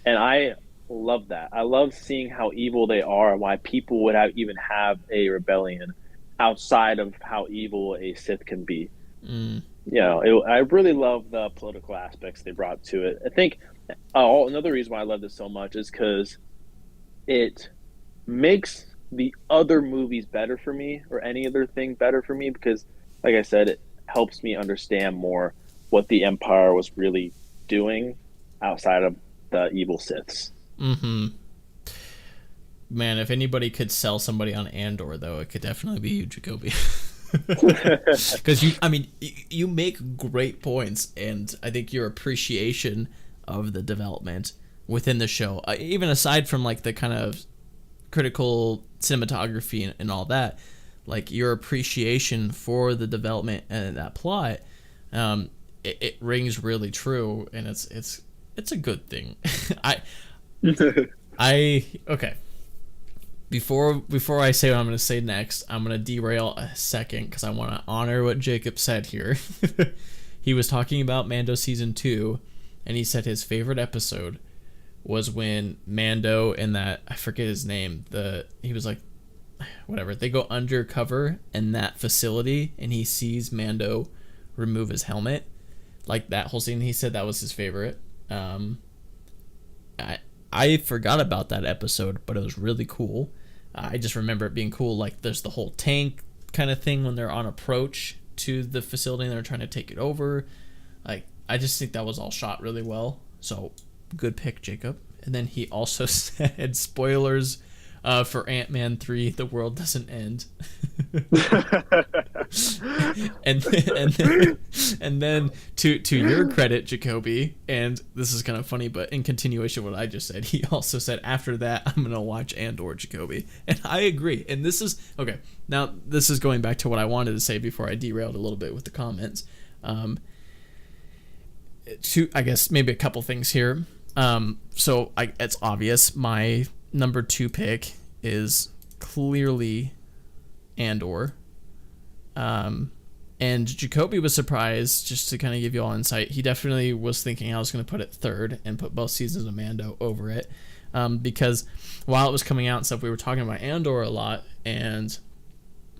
Speaker 2: and I love that. I love seeing how evil they are and why people would even have a rebellion outside of how evil a Sith can be. I really love the political aspects they brought to it. I think another reason why I love this so much is because it makes the other movies better for me, or any other thing better for me, because like I said, it helps me understand more what the Empire was really doing outside of the evil Siths.
Speaker 1: Man, if anybody could sell somebody on Andor, though, it could definitely be you, Jacoby. Because you make great points, and I think your appreciation of the development within the show, even aside from the kind of critical cinematography and all that, your appreciation for the development and that plot, it rings really true, and it's a good thing. Okay. before I say what I'm going to say next, I'm going to derail a second because I want to honor what Jacob said here. He was talking about Mando season 2, and he said his favorite episode was when Mando and that, I forget his name, he was like, whatever, they go undercover in that facility and he sees Mando remove his helmet. Like that whole scene, he said that was his favorite. I forgot about that episode, but it was really cool. I just remember it being cool. Like there's the whole tank kind of thing when they're on approach to the facility and they're trying to take it over. Like I just think that was all shot really well. So good pick, Jacob. And then he also said spoilers for Ant-Man 3, the world doesn't end. and then to your credit, Jacoby, and this is kind of funny, but in continuation of what I just said, he also said after that I'm gonna watch Andor, Jacoby, and I agree. And this is okay. Now this is going back to what I wanted to say before I derailed a little bit with the comments. I guess maybe a couple things here. So it's obvious my number 2 pick is clearly Andor. And Jacoby was surprised, just to kind of give you all insight. He definitely was thinking I was going to put it 3rd and put both seasons of Mando over it. Because while it was coming out and stuff, we were talking about Andor a lot, and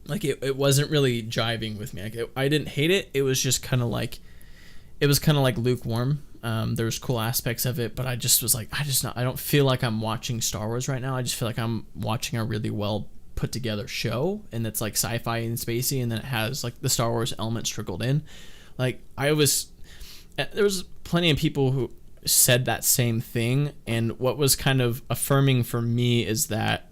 Speaker 1: like it wasn't really jiving with me. Like I didn't hate it. It was just kind of like, lukewarm. There's cool aspects of it, but I just was like, I don't feel like I'm watching Star Wars right now. I just feel like I'm watching a really well put together show, and it's like sci-fi and spacey, and then it has like the Star Wars elements trickled in. Like there was plenty of people who said that same thing, and what was kind of affirming for me is that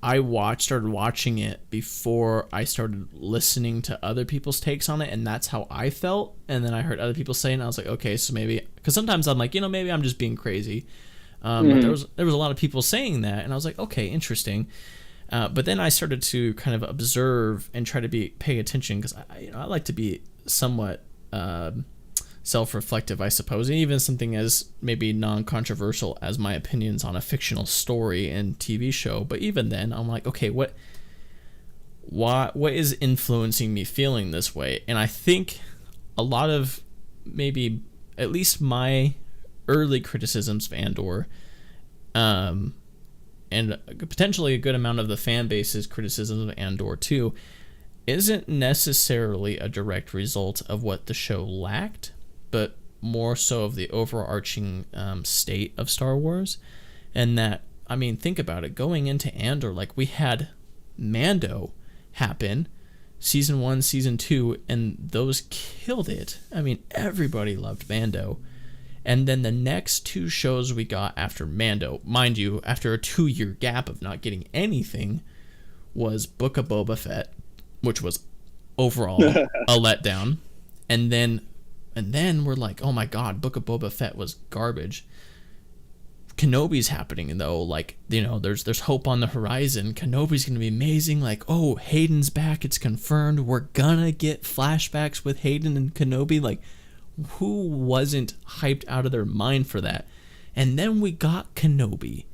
Speaker 1: I started watching it before I started listening to other people's takes on it, and that's how I felt. And then I heard other people saying, and I was like, okay, so maybe, because sometimes I'm like, maybe I'm just being crazy. But there was a lot of people saying that, and I was like, okay, interesting. But then I started to kind of observe and try to pay attention, because I like to be somewhat self-reflective, I suppose, and even something as maybe non-controversial as my opinions on a fictional story and TV show. But even then, I'm like, okay, what is influencing me feeling this way? And I think a lot of maybe at least my early criticisms of Andor, and potentially a good amount of the fan base's criticism of Andor too, isn't necessarily a direct result of what the show lacked, but more so of the overarching state of Star Wars. And that, I mean, think about it, going into Andor, like we had Mando happen, season 1, season 2, and those killed it. I mean, everybody loved Mando. And then the next 2 shows we got after Mando, mind you, after a 2-year gap of not getting anything, was Book of Boba Fett, which was overall a letdown. And then we're like, oh my god, Book of Boba Fett was garbage. Kenobi's happening though, like, there's hope on the horizon. Kenobi's gonna be amazing. Like, oh, Hayden's back, it's confirmed. We're gonna get flashbacks with Hayden and Kenobi. Like, who wasn't hyped out of their mind for that? And then we got Kenobi,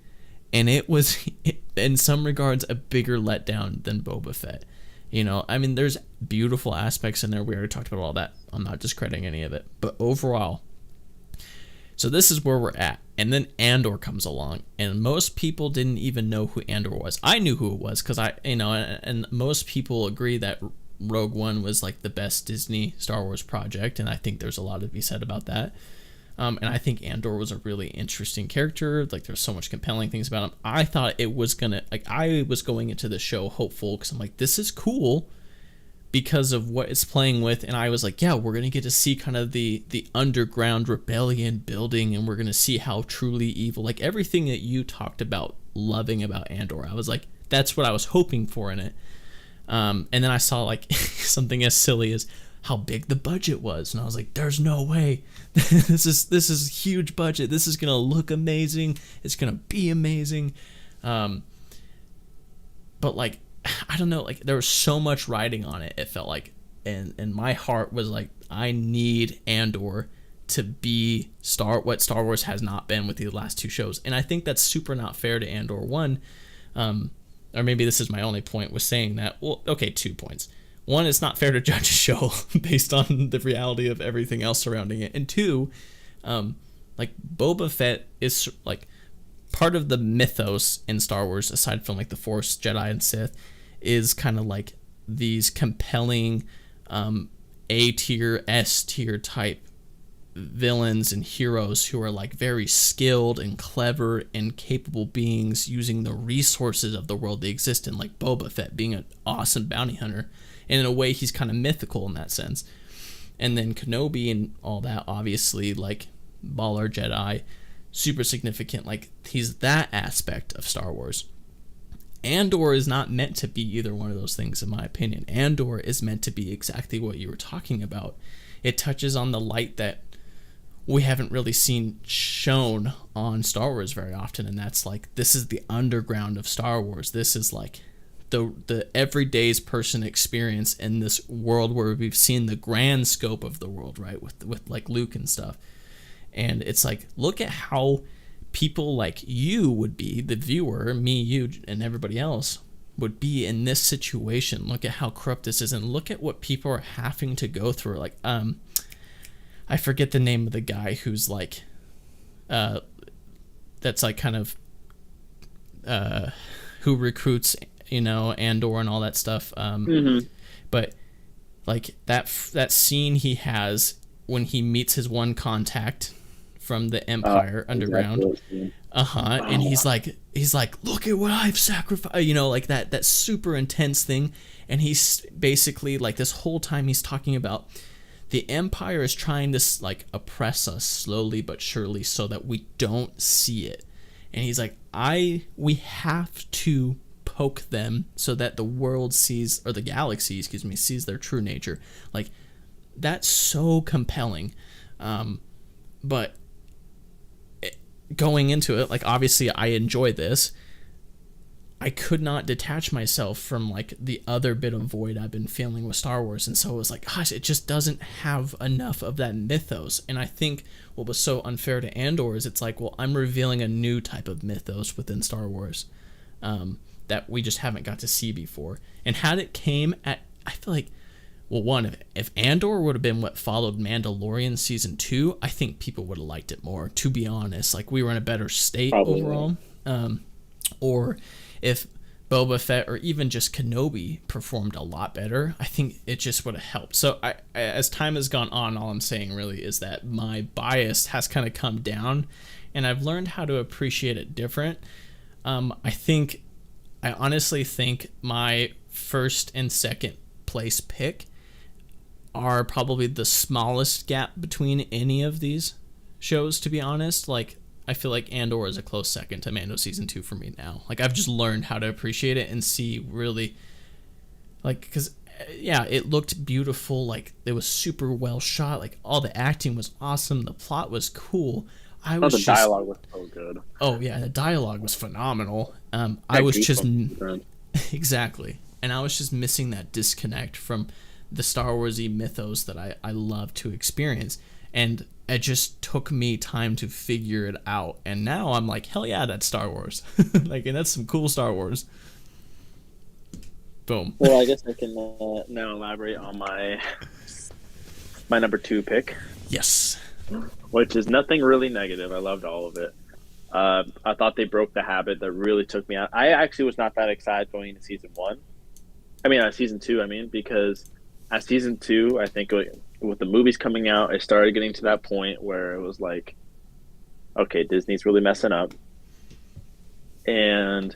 Speaker 1: and it was, in some regards, a bigger letdown than Boba Fett. I mean, there's beautiful aspects in there. We already talked about all that. I'm not discrediting any of it. But overall, so this is where we're at. And then Andor comes along, and most people didn't even know who Andor was. I knew who it was because and most people agree that Rogue One was like the best Disney Star Wars project, and I think there's a lot to be said about that. And I think Andor was a really interesting character. Like, there's so much compelling things about him. I thought it was I was going into the show hopeful, because I'm like, this is cool because of what it's playing with. And I was like, yeah, we're going to get to see kind of the underground rebellion building, and we're going to see how truly evil, like everything that you talked about loving about Andor. I was like, that's what I was hoping for in it. And then I saw like something as silly as how big the budget was, and I was like, there's no way. this is huge budget. This is gonna look amazing. It's gonna be amazing. But like, I don't know, like there was so much riding on it, it felt like, and my heart was like, I need Andor to be what Star Wars has not been with the last 2 shows. And I think that's super not fair to Andor. One, or maybe this is my only point with saying that. Well, okay, 2 points. One, it's not fair to judge a show based on the reality of everything else surrounding it. And two, like Boba Fett is like part of the mythos in Star Wars, aside from like the Force, Jedi, and Sith, is kind of like these compelling A tier, S tier type villains and heroes who are like very skilled and clever and capable beings using the resources of the world they exist in, like Boba Fett being an awesome bounty hunter, and in a way he's kind of mythical in that sense. And then Kenobi and all that, obviously like baller Jedi, super significant, like he's that aspect of Star Wars. Andor is not meant to be either one of those things, in my opinion. Andor is meant to be exactly what you were talking about. It touches on the light that we haven't really seen shown on Star Wars very often, and that's like, this is the underground of Star Wars. This is like the everyday's person experience in this world where we've seen the grand scope of the world, right, with like Luke and stuff. And it's like, look at how people like you would be, the viewer, me, you, and everybody else would be in this situation. Look at how corrupt this is, and look at what people are having to go through. Like, I forget the name of the guy who's like, that's like kind of, who recruits, you know, Andor and all that stuff. But like that scene he has when he meets his one contact from the Empire underground, and he's like, look at what I've sacrificed, you know, like that super intense thing. And he's basically like, this whole time he's talking about the Empire is trying to like oppress us slowly but surely so that we don't see it. And he's like, we have to poke them so that the world sees, or the galaxy, sees their true nature. Like, that's so compelling. But going into it, like, obviously I enjoy this. I could not detach myself from like the other bit of void I've been feeling with Star Wars, and so it was like, gosh, it just doesn't have enough of that mythos. And I think what was so unfair to Andor is it's like, well, I'm revealing a new type of mythos within Star Wars that we just haven't got to see before. And had it came at, I feel like, well, one, if Andor would have been what followed Mandalorian season 2, I think people would have liked it more, to be honest. Like, we were in a better state overall. Or if Boba Fett or even just Kenobi performed a lot better, I think it just would have helped. So I, as time has gone on, all I'm saying really is that my bias has kind of come down, and I've learned how to appreciate it different. I honestly think my first and second place pick are probably the smallest gap between any of these shows, to be honest. Like, I feel like Andor is a close second to Mando season 2 for me now. Like, I've just learned how to appreciate it and see really, like, because yeah, it looked beautiful. Like, it was super well shot. Like, all the acting was awesome. The plot was cool.
Speaker 3: The dialogue was so good.
Speaker 1: Oh yeah, the dialogue was phenomenal. I was just exactly, and I was just missing that disconnect from the Star Warsy mythos that I love to experience, and it just took me time to figure it out. And now I'm like, hell yeah, that's Star Wars. Like, and that's some cool Star Wars. Boom.
Speaker 3: Well, I guess I can now elaborate on my number 2 pick.
Speaker 1: Yes.
Speaker 3: Which is nothing really negative. I loved all of it. I thought they broke the habit that really took me out. I actually was not that excited going into season 2, because at season 2, I think with the movies coming out, it started getting to that point where it was like, okay, Disney's really messing up. And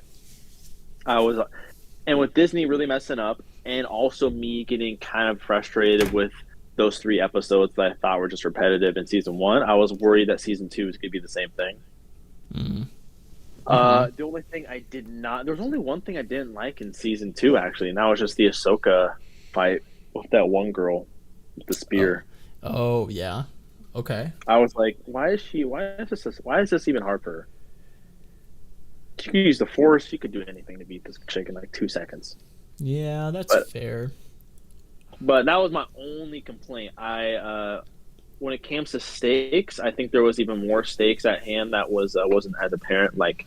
Speaker 3: with Disney really messing up, and also me getting kind of frustrated with those 3 episodes that I thought were just repetitive in season 1, I was worried that season 2 was going to be the same thing. The only thing there was only one thing I didn't like in season 2, actually, and that was just the Ahsoka fight with that one girl with the spear.
Speaker 1: Oh yeah. Okay.
Speaker 3: I was like, why is this even hard for her? She could use the Force. She could do anything to beat this chick in like 2 seconds.
Speaker 1: Yeah, that's fair.
Speaker 3: But that was my only complaint. When it comes to stakes, I think there was even more stakes at hand that wasn't as apparent. Like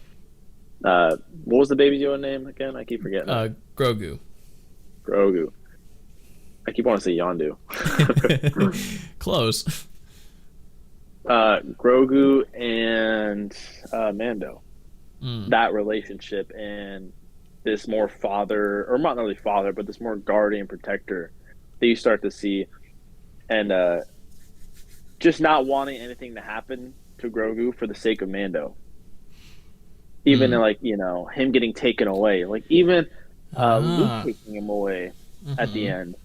Speaker 2: What was the Baby Yoda name again? I keep forgetting.
Speaker 1: Grogu.
Speaker 2: Grogu. I keep wanting to say Yondu.
Speaker 1: Close.
Speaker 2: Grogu and Mando.
Speaker 1: Mm.
Speaker 2: That relationship and this more father, or not really father, but this more guardian protector that you start to see, and just not wanting anything to happen to Grogu for the sake of Mando. Even like, you know, him getting taken away, like even Luke taking him away at the end.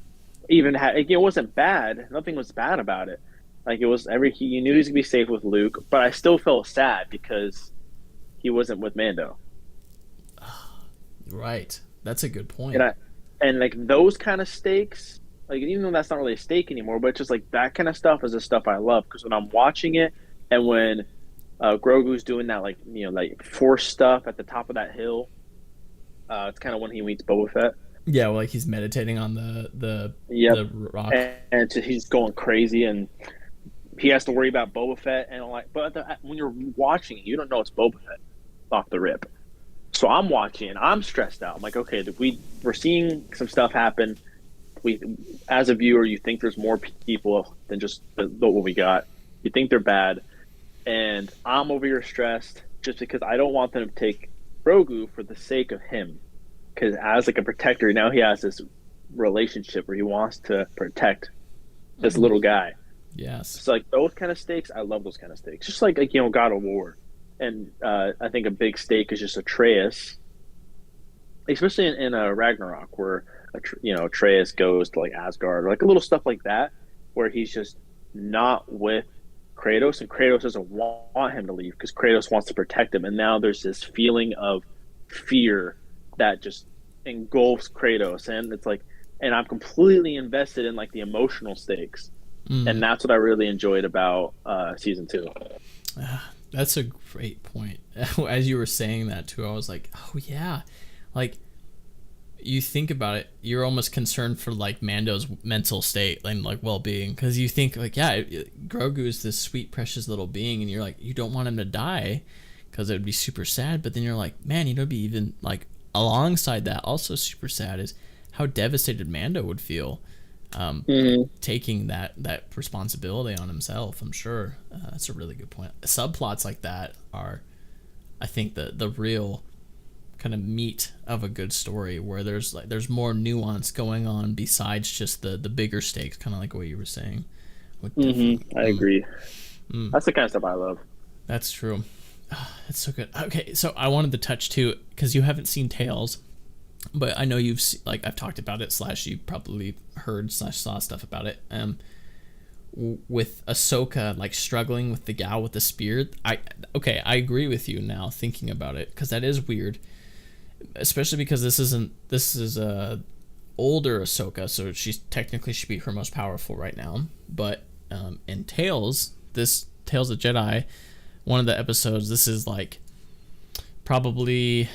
Speaker 2: Even it wasn't bad. Nothing was bad about it. Like it was you knew he was gonna be safe with Luke, but I still felt sad because he wasn't with Mando.
Speaker 1: Right. That's a good point.
Speaker 2: And like those kind of stakes, like even though that's not really a stake anymore, but just like that kind of stuff is the stuff I love, because when I'm watching it and when Grogu's doing that, like, you know, like force stuff at the top of that hill, it's kind of when he meets Boba Fett.
Speaker 1: Yeah, well, like he's meditating on the rock,
Speaker 2: and he's going crazy, and he has to worry about Boba Fett and all that. But when you're watching it, you don't know it's Boba Fett off the rip. So I'm watching, and I'm stressed out. I'm like, okay, we're seeing some stuff happen. As a viewer, you think there's more people than just what we got. You think they're bad, and I'm over here stressed just because I don't want them to take Grogu for the sake of him. Because as like a protector, now he has this relationship where he wants to protect this little guy.
Speaker 1: Yes.
Speaker 2: So like those kind of stakes, I love those kind of stakes. Just like you know, God of War. And I think a big stake is just Atreus, especially in Ragnarok, where you know, Atreus goes to like Asgard, or like a little stuff like that, where he's just not with Kratos, and Kratos doesn't want him to leave because Kratos wants to protect him. And now there's this feeling of fear that just engulfs Kratos, and it's like, and I'm completely invested in like the emotional stakes, and that's what I really enjoyed about season 2.
Speaker 1: That's a great point. As you were saying that too, I was like, oh yeah, like you think about it, you're almost concerned for like Mando's mental state and like well-being, because you think like, yeah, Grogu is this sweet precious little being, and you're like, you don't want him to die because it would be super sad, but then you're like, man, you know, be even like alongside that also super sad is how devastated Mando would feel taking that responsibility on himself. I'm sure that's a really good point. Subplots like that are, I think, the real kind of meat of a good story, where there's more nuance going on besides just the bigger stakes, kind of like what you were saying.
Speaker 2: I agree. That's the kind of stuff I love.
Speaker 1: That's true. That's so good. Okay, so I wanted to touch too, because you haven't seen Tales, but I know you've like I've talked about it / you probably heard / saw stuff about it. With Ahsoka like struggling with the gal with the spear. I agree with you now thinking about it, because that is weird, especially because this is a older Ahsoka, so she technically should be her most powerful right now. But in Tales, this Tales of Jedi, one of the episodes, this is like probably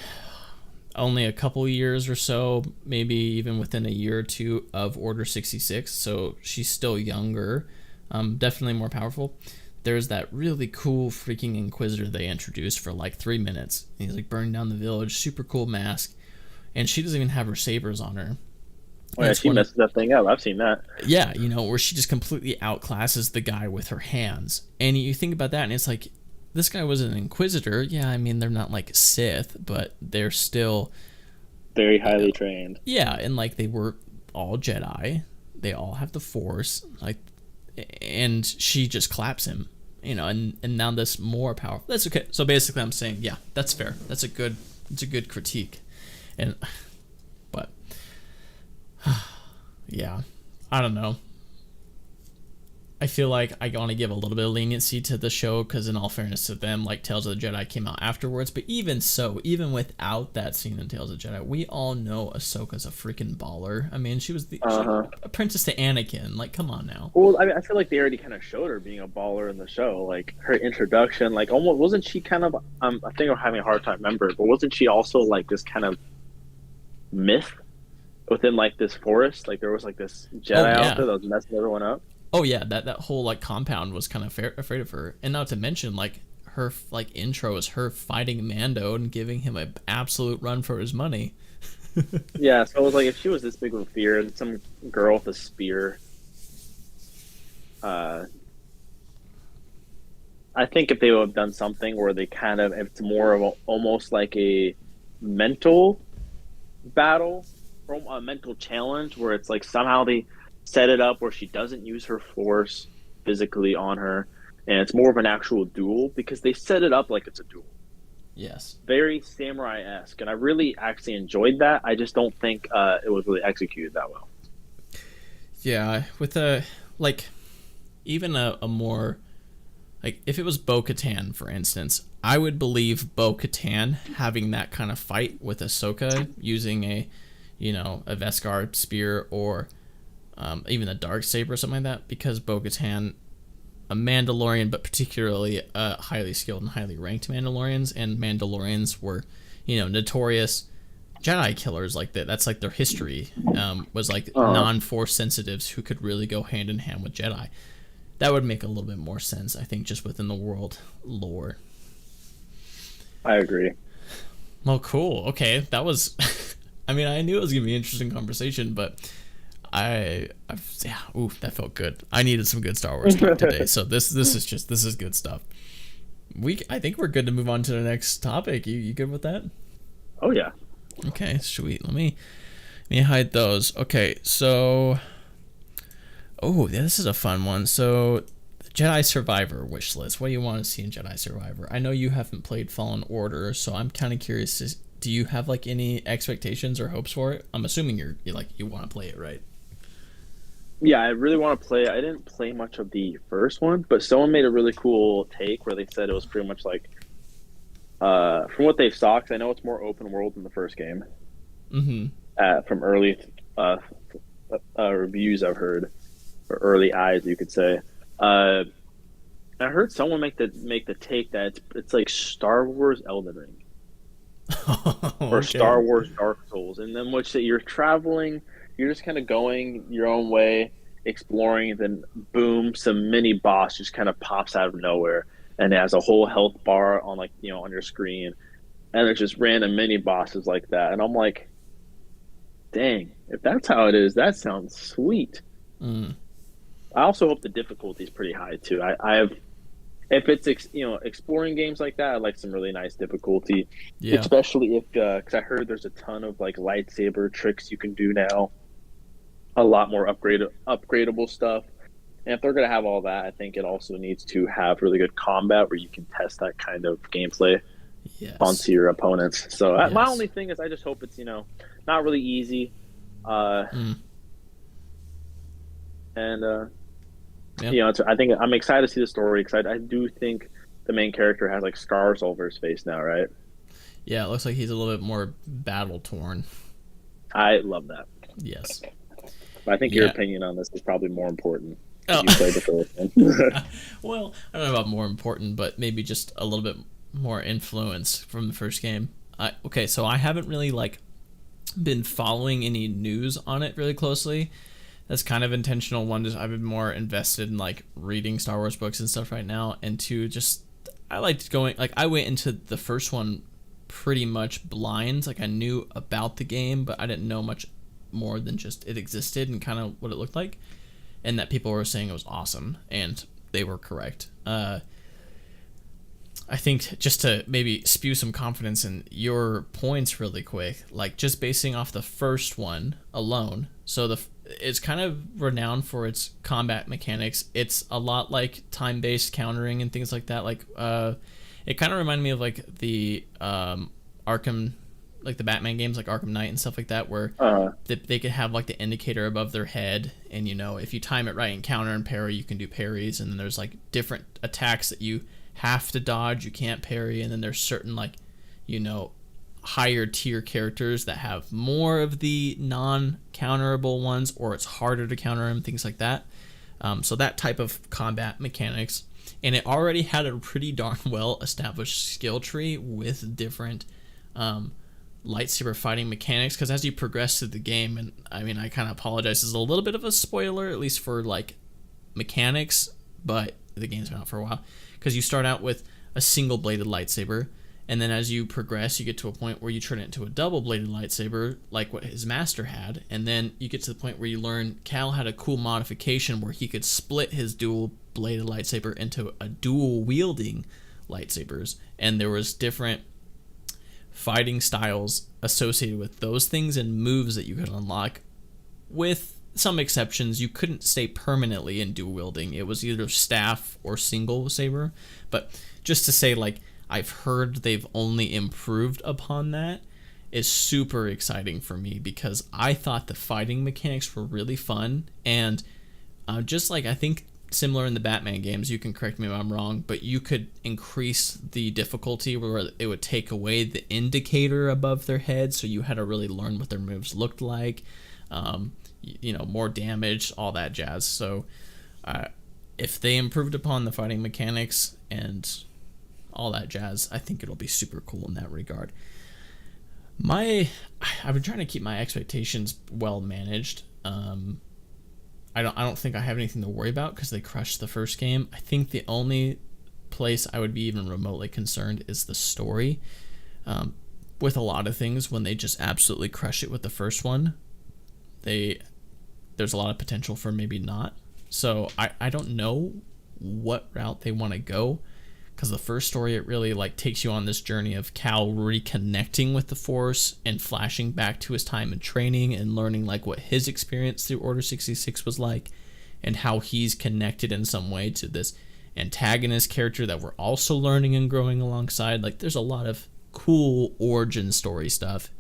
Speaker 1: only a couple years or so, maybe even within a year or two of Order 66, so she's still younger, definitely more powerful. There's that really cool freaking Inquisitor they introduced for like 3 minutes. He's like burning down the village, super cool mask, and she doesn't even have her sabers on her.
Speaker 2: Oh, yeah, she messes that thing up. I've seen that.
Speaker 1: Yeah, you know, where she just completely outclasses the guy with her hands. And you think about that, and it's like, this guy was an Inquisitor. Yeah, I mean, they're not like Sith, but they're still
Speaker 2: very highly trained.
Speaker 1: Yeah, and like they were all Jedi. They all have the Force. Like, and she just claps him, you know, and now this more powerful. That's okay. So basically, I'm saying, yeah, that's fair. It's a good critique, and but yeah, I don't know. I feel like I want to give a little bit of leniency to the show, because in all fairness to them, like Tales of the Jedi came out afterwards. But even so, even without that scene in Tales of the Jedi, we all know Ahsoka's a freaking baller. I mean, she was the apprentice to Anakin. Like, come on now.
Speaker 2: Well, I feel like they already kind of showed her being a baller in the show. Like her introduction, like almost wasn't she kind of? I think I'm having a hard time remembering, but wasn't she also like this kind of myth within like this forest? Like there was like this Jedi out there that was messing everyone up.
Speaker 1: Oh yeah, that whole like compound was kind of afraid of her, and not to mention like her like intro is her fighting Mando and giving him an absolute run for his money.
Speaker 2: Yeah, so it was like if she was this big of a fear and some girl with a spear, I think if they would have done something where they kind of, it's more of almost like a mental battle, or a mental challenge, where it's like somehow they set it up where she doesn't use her force physically on her, and it's more of an actual duel because they set it up like it's a duel.
Speaker 1: Yes.
Speaker 2: Very samurai-esque, and I really actually enjoyed that. I just don't think it was really executed that well.
Speaker 1: Yeah, with a like, even a more like if it was Bo-Katan, for instance, I would believe Bo-Katan having that kind of fight with Ahsoka using a Beskar spear or even a Darksaber or something like that, because Bo-Katan, a Mandalorian, but particularly highly skilled and highly ranked Mandalorians, and Mandalorians were, notorious Jedi killers. Like that. That's like their history, was like non-force sensitives who could really go hand in hand with Jedi. That would make a little bit more sense, I think, just within the world lore.
Speaker 2: I agree.
Speaker 1: Well, cool. Okay, that was. I mean, I knew it was gonna be an interesting conversation, but that felt good. I needed some good Star Wars talk today, so this is good stuff. I think we're good to move on to the next topic. You good with that?
Speaker 2: Oh yeah.
Speaker 1: Okay, sweet. Let me hide those. Okay, so this is a fun one. So, Jedi Survivor wish list. What do you want to see in Jedi Survivor? I know you haven't played Fallen Order, so I'm kind of curious. Do you have like any expectations or hopes for it? I'm assuming you want to play it, right?
Speaker 2: Yeah, I really want to play. I didn't play much of the first one, but someone made a really cool take where they said it was pretty much like, from what they saw, because I know it's more open world than the first game. Mm-hmm. From early reviews I've heard, or early eyes, you could say. I heard someone make the take that it's like Star Wars Elden Ring. Or
Speaker 1: Okay.
Speaker 2: Star Wars Dark Souls, and then which you're traveling, you're just kind of going your own way, exploring, and then boom, some mini boss just kind of pops out of nowhere, and it has a whole health bar on on your screen, and there's just random mini bosses like that, and I'm like, dang, if that's how it is, that sounds sweet. I also hope the difficulty is pretty high too. If it's exploring games like that, I like some really nice difficulty. Yeah. Especially if because I heard there's a ton of like lightsaber tricks you can do now, a lot more upgradable stuff. And if they're gonna have all that, I think it also needs to have really good combat where you can test that kind of gameplay onto your opponents. So my only thing is I just hope it's not really easy, and I think I'm excited to see the story because I do think the main character has like scars all over his face now, right?
Speaker 1: Yeah, it looks like he's a little bit more battle torn.
Speaker 2: I love that.
Speaker 1: Yes.
Speaker 2: But I think your opinion on this is probably more important.
Speaker 1: Oh.
Speaker 2: You played the first one.
Speaker 1: Well, I don't know about more important, but maybe just a little bit more influence from the first game. So I haven't really been following any news on it really closely. That's kind of intentional. One, just I've been more invested in reading Star Wars books and stuff right now, and two, just I liked going I went into the first one pretty much blind. I knew about the game, but I didn't know much more than just it existed and kind of what it looked like, and that people were saying it was awesome, and they were correct. I think just to maybe spew some confidence in your points really quick, just basing off the first one alone. So it's kind of renowned for its combat mechanics. It's a lot like time-based countering and things like that. It kind of reminded me of the Arkham, the Batman games like Arkham Knight and stuff like that, where they could have the indicator above their head, and if you time it right and counter and parry, you can do parries, and then there's different attacks that you have to dodge, you can't parry, and then there's certain higher tier characters that have more of the non-counterable ones, or it's harder to counter them, things like that. So that type of combat mechanics, and it already had a pretty darn well established skill tree with different lightsaber fighting mechanics, because as you progress through the game, and I kind of apologize, this is a little bit of a spoiler, at least for mechanics, but the game's been out for a while, because you start out with a single bladed lightsaber, and then as you progress, you get to a point where you turn it into a double bladed lightsaber, like what his master had, and then you get to the point where you learn Cal had a cool modification where he could split his dual bladed lightsaber into a dual wielding lightsabers, and there was different fighting styles associated with those things and moves that you could unlock. With some exceptions, you couldn't stay permanently in dual wielding. It was either staff or single saber. But just to say, like, I've heard they've only improved upon that is super exciting for me, because I thought the fighting mechanics were really fun, and just like, I think similar in the Batman games, you can correct me if I'm wrong, but you could increase the difficulty where it would take away the indicator above their head, so you had to really learn what their moves looked like, more damage, all that jazz. So if they improved upon the fighting mechanics and all that jazz, I think it'll be super cool in that regard. I've been trying to keep my expectations well managed. I don't think I have anything to worry about because they crushed the first game. I think the only place I would be even remotely concerned is the story. With a lot of things, when they just absolutely crush it with the first one, there's a lot of potential for maybe not. So I don't know what route they want to go, because the first story, it really like takes you on this journey of Cal reconnecting with the Force and flashing back to his time in training and learning like what his experience through Order 66 was like, and how he's connected in some way to this antagonist character that we're also learning and growing alongside. Like, there's a lot of cool origin story stuff,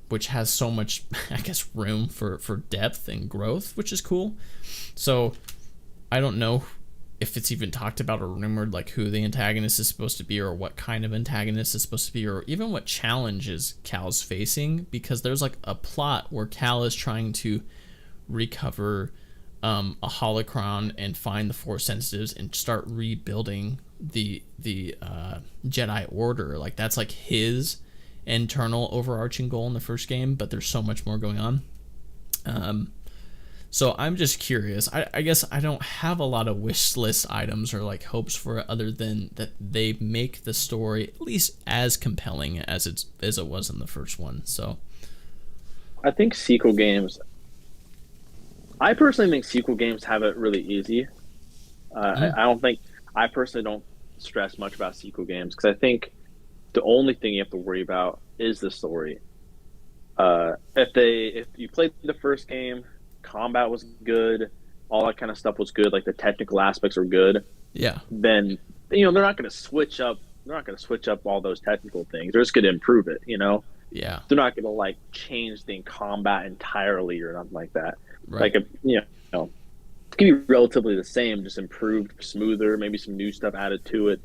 Speaker 1: which has so much, I guess, room for depth and growth, which is cool. So I don't know if it's even talked about or rumored, like who the antagonist is supposed to be, or what kind of antagonist is supposed to be, or even what challenges Cal's facing, because there's like a plot where Cal is trying to recover a holocron and find the Force sensitives and start rebuilding the Jedi Order. Like, that's like his internal overarching goal in the first game, but there's so much more going on. So I'm just curious. I guess I don't have a lot of wish list items or like hopes for it, other than that they make the story at least as compelling as it was in the first one. So
Speaker 2: I think sequel games. I personally think sequel games have it really easy. I personally don't stress much about sequel games, because I think the only thing you have to worry about is the story. If you played the first game, combat was good, all that kind of stuff was good, like the technical aspects were good,
Speaker 1: yeah,
Speaker 2: then they're not going to switch up all those technical things. They're just going to improve it.
Speaker 1: yeah,
Speaker 2: They're not going to like change the combat entirely or nothing like that.
Speaker 1: right.
Speaker 2: Like, it's going to be relatively the same, just improved, smoother, maybe some new stuff added to it.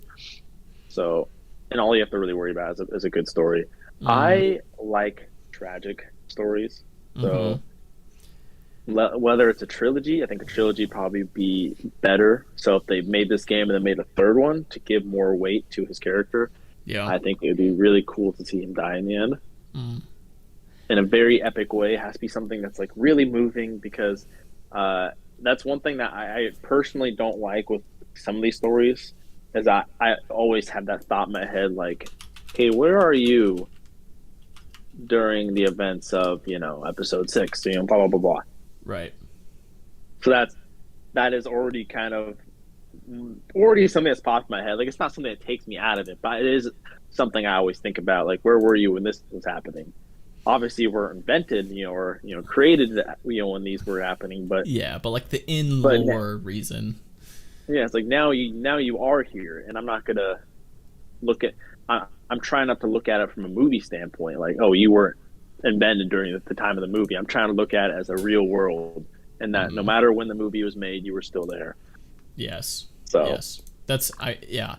Speaker 2: So, and all you have to really worry about is a good story. I like tragic stories, so whether it's a trilogy, I think a trilogy would probably be better. So if they made this game and then made a third one to give more weight to his character,
Speaker 1: Yeah,
Speaker 2: I think it would be really cool to see him die in the end. In a very epic way. It has to be something that's like really moving, because that's one thing that I personally don't like with some of these stories, is I always have that thought in my head, like, hey, where are you during the events of, episode 6, blah, blah, blah, blah.
Speaker 1: right.
Speaker 2: So that is already something that's popped in my head. Like, it's not something that takes me out of it, but it is something I always think about. Like, where were you when this was happening? Obviously, weren't invented, or created, when these were happening. But
Speaker 1: Yeah, but like the in-lore reason.
Speaker 2: yeah, it's like now you are here, and I'm not gonna look at. I'm trying not to look at it from a movie standpoint. Like, oh, you weren't invented during the time of the movie. I'm trying to look at it as a real world, and that no matter when the movie was made, you were still there.
Speaker 1: Yes.
Speaker 2: So
Speaker 1: Yes. Yeah.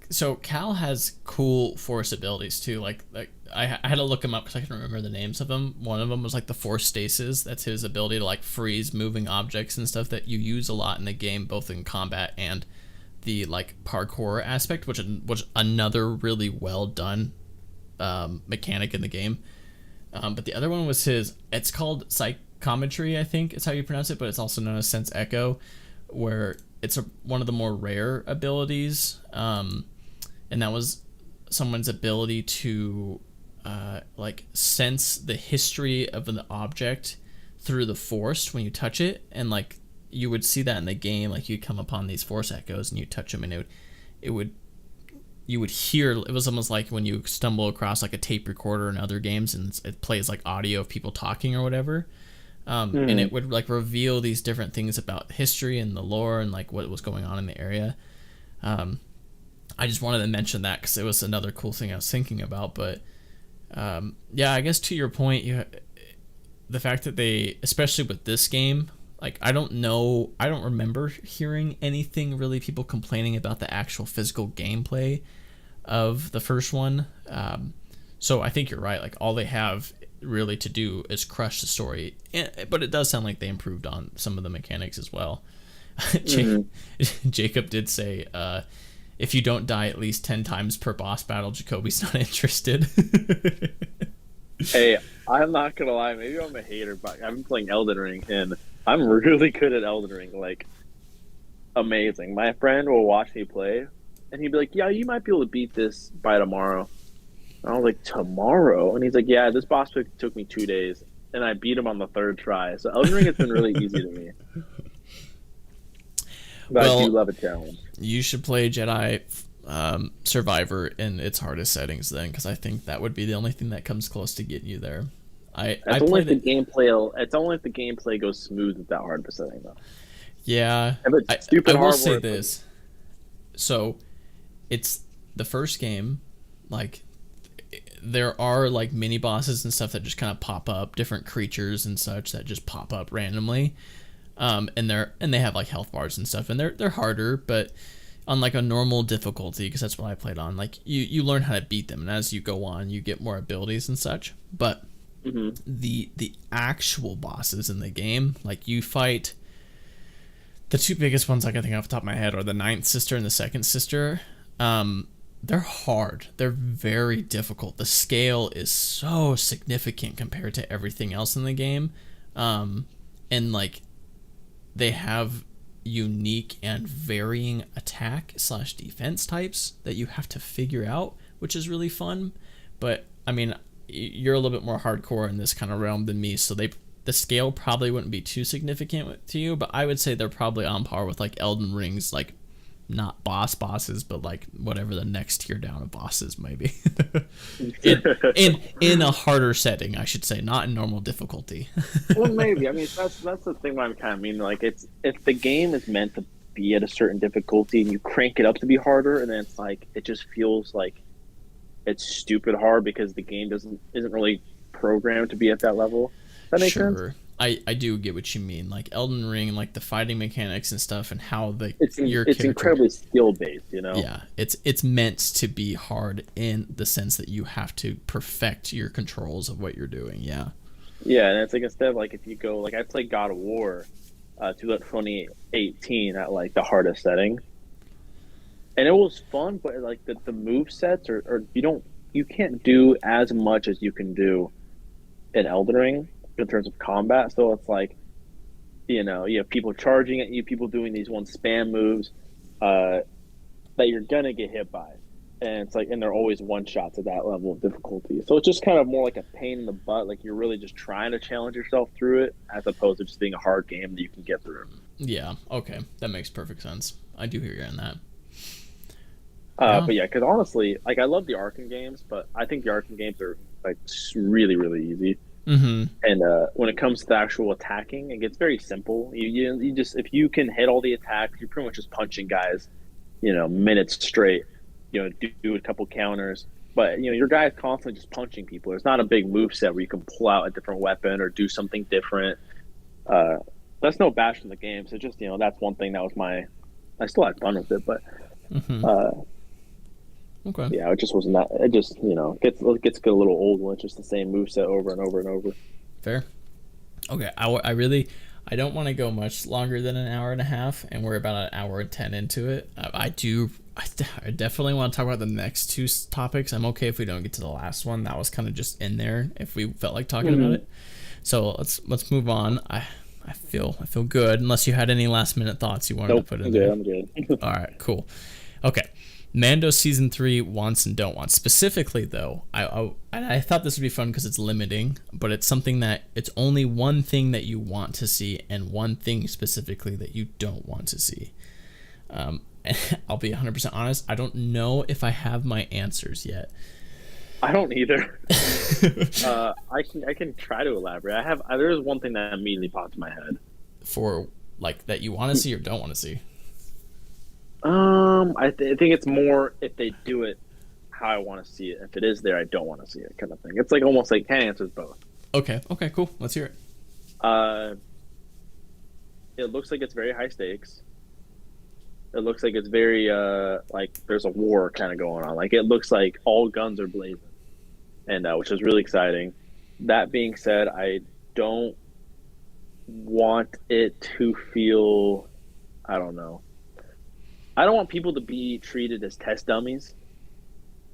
Speaker 1: So Cal has cool Force abilities too. Like I had to look him up because I couldn't remember the names of them. One of them was like the Force Stasis. That's his ability to like freeze moving objects and stuff that you use a lot in the game, both in combat and the like parkour aspect, which was another really well done mechanic in the game. But the other one was it's called Psychometry, I think is how you pronounce it, but it's also known as Sense Echo, where it's one of the more rare abilities. and that was someone's ability to like sense the history of an object through the force when you touch it, and like you would see that in the game, like you'd come upon these force echoes and you touch them, and you would hear, it was almost like when you stumble across like a tape recorder in other games and it plays like audio of people talking or whatever. And it would like reveal these different things about history and the lore and like what was going on in the area. I just wanted to mention that because it was another cool thing I was thinking about. But yeah, I guess to your point, the fact that they, especially with this game, like I don't remember hearing anything really people complaining about the actual physical gameplay of the first one. So I think you're right. Like all they have really to do is crush the story, but it does sound like they improved on some of the mechanics as well. Jacob did say, if you don't die at least 10 times per boss battle, Jacoby's not interested.
Speaker 2: Hey, I'm not gonna lie, maybe I'm a hater, but I've been playing Elden Ring and I'm really good at Elden Ring, like amazing. My friend will watch me play and he'd be like, yeah, you might be able to beat this by tomorrow. I was like, tomorrow? And he's like, yeah, this boss took me 2 days, and I beat him on the 3rd try. So Elden Ring has been really easy to me. But I do love a challenge.
Speaker 1: You should play Jedi Survivor in its hardest settings then, because I think that would be the only thing that comes close to getting you there.
Speaker 2: It's only if the gameplay goes smooth with that hardest setting, though.
Speaker 1: Yeah, I will say this. So, it's the first game, like there are like mini bosses and stuff that just kind of pop up, different creatures and such that just pop up randomly, and they have like health bars and stuff, and they're harder, but on like a normal difficulty, because that's what I played on, like you learn how to beat them, and as you go on you get more abilities and such. But the actual bosses in the game, like you fight, the two biggest ones I can think off the top of my head are the ninth sister and the second sister. They're hard. They're very difficult. The scale is so significant compared to everything else in the game. And like they have unique and varying attack / defense types that you have to figure out, which is really fun. But I mean, you're a little bit more hardcore in this kind of realm than me, so the scale probably wouldn't be too significant to you, but I would say they're probably on par with like Elden Ring's, like not bosses, but like whatever the next tier down of bosses might be. in a harder setting, I should say, not in normal difficulty.
Speaker 2: Well, maybe. I mean, that's the thing what I'm kind of mean. Like, it's if the game is meant to be at a certain difficulty and you crank it up to be harder, and then it's like it just feels like it's stupid hard because the game isn't really programmed to be at that level. Does that make sense?
Speaker 1: I do get what you mean. Like Elden Ring, like the fighting mechanics and stuff, and how it's
Speaker 2: incredibly skill based, you know.
Speaker 1: Yeah, it's meant to be hard in the sense that you have to perfect your controls of what you're doing. Yeah.
Speaker 2: Yeah, and it's like instead of like if you go like I played God of War, 2018 at like the hardest setting, and it was fun, but like the move sets or you can't do as much as you can do in Elden Ring in terms of combat. So it's like, you know, you have people charging at you, people doing these spam moves that you're gonna get hit by, and it's like, and they're always one shots at that level of difficulty. So it's just kind of more like a pain in the butt. Like you're really just trying to challenge yourself through it, as opposed to just being a hard game that you can get through.
Speaker 1: Yeah. Okay, that makes perfect sense. I do hear you on that.
Speaker 2: But yeah, because honestly, like I love the Arkham games, but I think the Arkham games are like really, really easy.
Speaker 1: Mm-hmm.
Speaker 2: And when it comes to the actual attacking, it gets very simple. You just, if you can hit all the attacks, you're pretty much just punching guys, you know, minutes straight. You know, do a couple counters, but you know your guy's constantly just punching people. There's not a big move set where you can pull out a different weapon or do something different. That's no bash in the game. So just, you know, that's one thing that was I still had fun with it, but
Speaker 1: okay.
Speaker 2: Yeah, it just wasn't that. It just, you know, gets a little old when it's just the same moveset over and over and over.
Speaker 1: Fair. Okay, I don't want to go much longer than an hour and a half, and we're about an hour and 10 into it. I definitely want to talk about the next two topics. I'm okay if we don't get to the last one. That was kind of just in there if we felt like talking about it. So let's move on. I feel good. Unless you had any last minute thoughts you wanted to put in there.
Speaker 2: I'm good.
Speaker 1: All right, cool. Okay. Mando season 3 wants and don't want. Specifically, though, I thought this would be fun because it's limiting, but it's something that it's only one thing that you want to see and one thing specifically that you don't want to see. And I'll be 100% honest. I don't know if I have my answers yet.
Speaker 2: I don't either. I can try to elaborate. There's one thing that immediately popped in my head.
Speaker 1: For like that you want to see or don't want to see.
Speaker 2: I think it's more if they do it how I want to see it. If it is there, I don't want to see it, kind of thing. It's like almost like kind of answers both.
Speaker 1: Okay, cool. Let's hear it.
Speaker 2: It looks like it's very high stakes. It looks like it's very like there's a war kind of going on. Like it looks like all guns are blazing, and which is really exciting. That being said, I don't want it to feel, I don't know. I don't want people to be treated as test dummies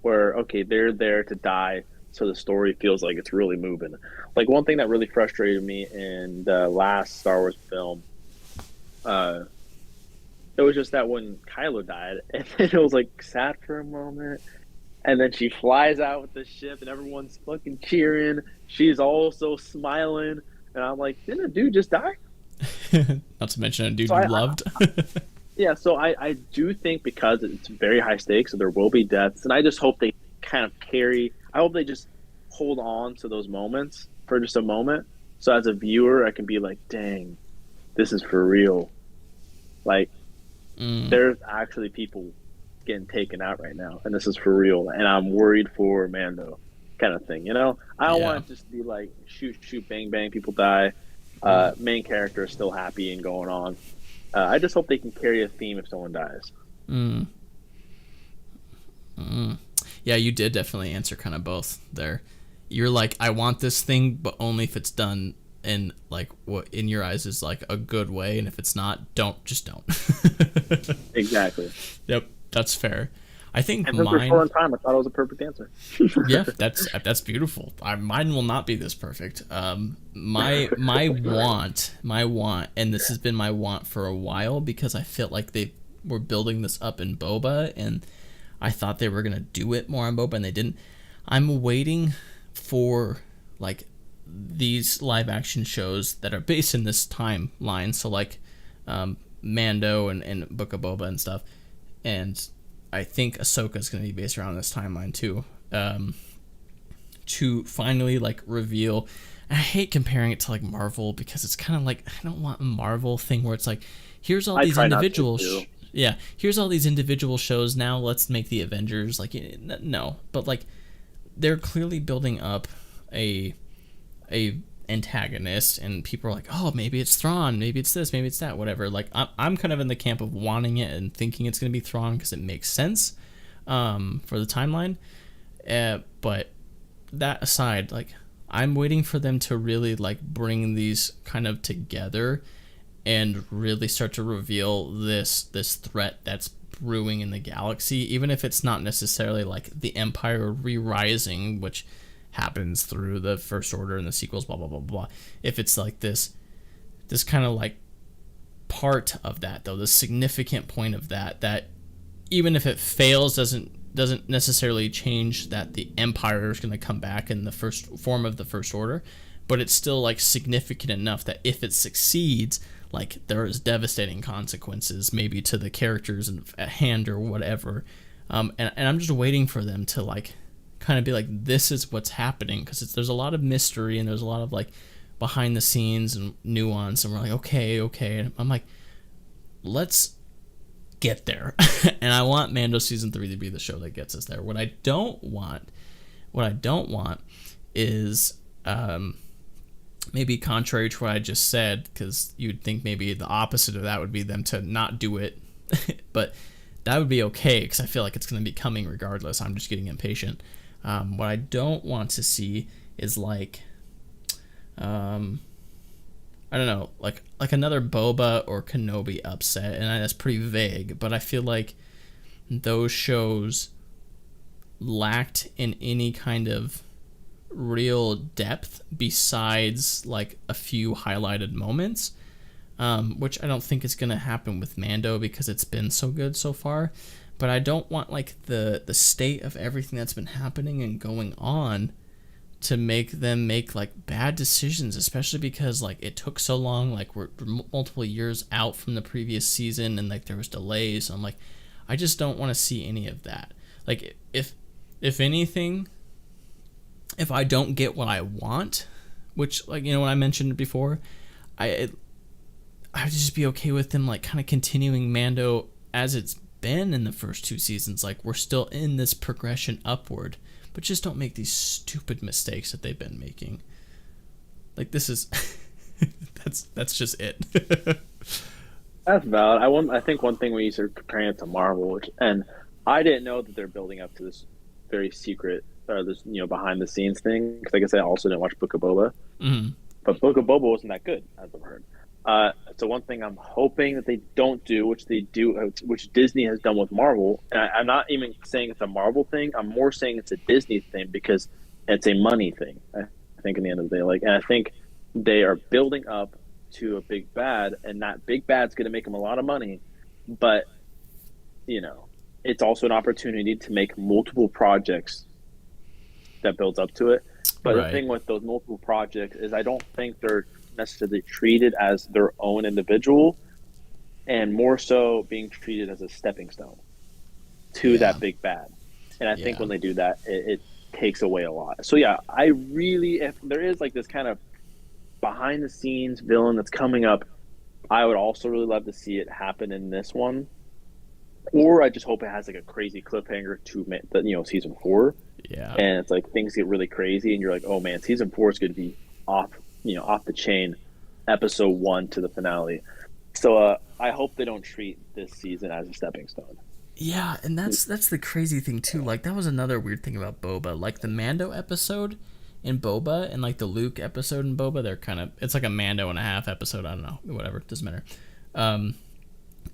Speaker 2: where, okay, they're there to die, so the story feels like it's really moving. Like, one thing that really frustrated me in the last Star Wars film, it was just that when Kylo died, and then it was, like, sad for a moment, and then she flies out with the ship, and everyone's fucking cheering. She's also smiling, and I'm like, didn't a dude just die?
Speaker 1: Not to mention a dude you loved.
Speaker 2: Yeah, so I do think because it's very high stakes, so there will be deaths, and I just hope they kind of I hope they just hold on to those moments for just a moment. So as a viewer, I can be like, dang, this is for real. Like, there's actually people getting taken out right now, and this is for real, and I'm worried for Mando kind of thing, you know? I don't want it just to be like, shoot, bang, bang, people die. Main character is still happy and going on. I just hope they can carry a theme if someone dies.
Speaker 1: Yeah, you did definitely answer kind of both there. You're like, I want this thing, but only if it's done in like what in your eyes is like a good way, and if it's not, don't.
Speaker 2: Exactly.
Speaker 1: Yep, that's fair. I think
Speaker 2: and
Speaker 1: mine.
Speaker 2: For a time, I thought it was a perfect answer.
Speaker 1: Yeah, that's beautiful. Mine will not be this perfect. My want, and this has been my want for a while because I felt like they were building this up in Boba, and I thought they were gonna do it more on Boba, and they didn't. I'm waiting for like these live action shows that are based in this timeline, so like Mando and Book of Boba and stuff, and I think Ahsoka is going to be based around this timeline too. To finally like reveal, and I hate comparing it to like Marvel because it's kind of like I don't want a Marvel thing where it's like here's all these individual here's all these individual shows, now let's make the Avengers. Like, no, but like they're clearly building up a antagonist, and people are like, oh, maybe it's Thrawn, maybe it's this, maybe it's that, whatever. Like I'm kind of in the camp of wanting it and thinking it's going to be Thrawn because it makes sense for the timeline. But that aside, like I'm waiting for them to really like bring these kind of together and really start to reveal this threat that's brewing in the galaxy, even if it's not necessarily like the Empire re-rising, which happens through the First Order and the sequels, blah blah blah blah. If it's like this kind of like part of that, though, the significant point of that even if it fails doesn't necessarily change that the Empire is going to come back in the first form of the First Order, but it's still like significant enough that if it succeeds, like there is devastating consequences maybe to the characters at hand or whatever. And I'm just waiting for them to like kind of be like, this is what's happening, because there's a lot of mystery and there's a lot of like behind the scenes and nuance, and we're like, okay, and I'm like, let's get there. And I want Mando season 3 to be the show that gets us there. What I don't want is maybe contrary to what I just said, because you'd think maybe the opposite of that would be them to not do it. But that would be okay, because I feel like it's going to be coming regardless. I'm just getting impatient. What I don't want to see is like, I don't know, like another Boba or Kenobi upset, and that's pretty vague, but I feel like those shows lacked in any kind of real depth besides like a few highlighted moments, which I don't think is going to happen with Mando because it's been so good so far. but I don't want like the state of everything that's been happening and going on to make them make like bad decisions, especially because like it took so long. Like we're multiple years out from the previous season, and like there was delays. So I'm like, I just don't want to see any of that. Like if anything, if I don't get what I want, which, like, when I mentioned it before, I would just be okay with them like kind of continuing Mando as it's been in the first 2 seasons. Like, we're still in this progression upward, but just don't make these stupid mistakes that they've been making. Like, this is that's just it.
Speaker 3: That's valid. I think one thing when you start comparing it to Marvel, and I didn't know that they're building up to this very secret, this behind the scenes thing, because like I said, I also didn't watch Book of Boba.
Speaker 1: Mm-hmm. But
Speaker 3: Book of Boba wasn't that good, as I've heard. So one thing I'm hoping that they don't do, which they do, which Disney has done with Marvel, and I'm not even saying it's a Marvel thing. I'm more saying it's a Disney thing because it's a money thing. I think in the end of the day, and I think they are building up to a big bad, and that big bad's going to make them a lot of money, but it's also an opportunity to make multiple projects that builds up to it. But
Speaker 1: right.
Speaker 3: The thing with those multiple projects is I don't think they're necessarily treated as their own individual, and more so being treated as a stepping stone to that big bad. And I think when they do that, it takes away a lot. So yeah, I really, if there is like this kind of behind the scenes villain that's coming up, I would also really love to see it happen in this one. Or I just hope it has like a crazy cliffhanger to season 4.
Speaker 1: Yeah.
Speaker 3: And it's like things get really crazy and you're like, oh man, season 4 is going to be off the chain, episode 1 to the finale. So I hope they don't treat this season as a stepping stone.
Speaker 1: Yeah, and that's the crazy thing too. Like, that was another weird thing about Boba. Like, the Mando episode in Boba and like the Luke episode in Boba, they're kind of, it's like a Mando and a half episode. I don't know, whatever, it doesn't matter.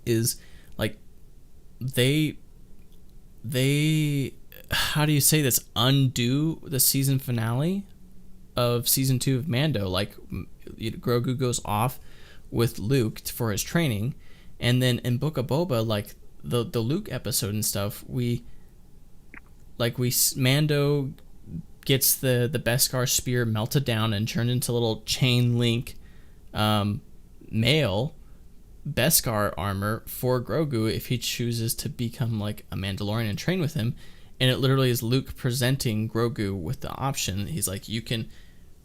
Speaker 1: Is like they how do you say this, undo the season finale of season 2 of Mando. Like, Grogu goes off with Luke for his training, and then in Book of Boba, like the Luke episode and stuff, Mando gets the Beskar spear melted down and turned into little chain link mail Beskar armor for Grogu if he chooses to become like a Mandalorian and train with him. And it literally is Luke presenting Grogu with the option. He's like, you can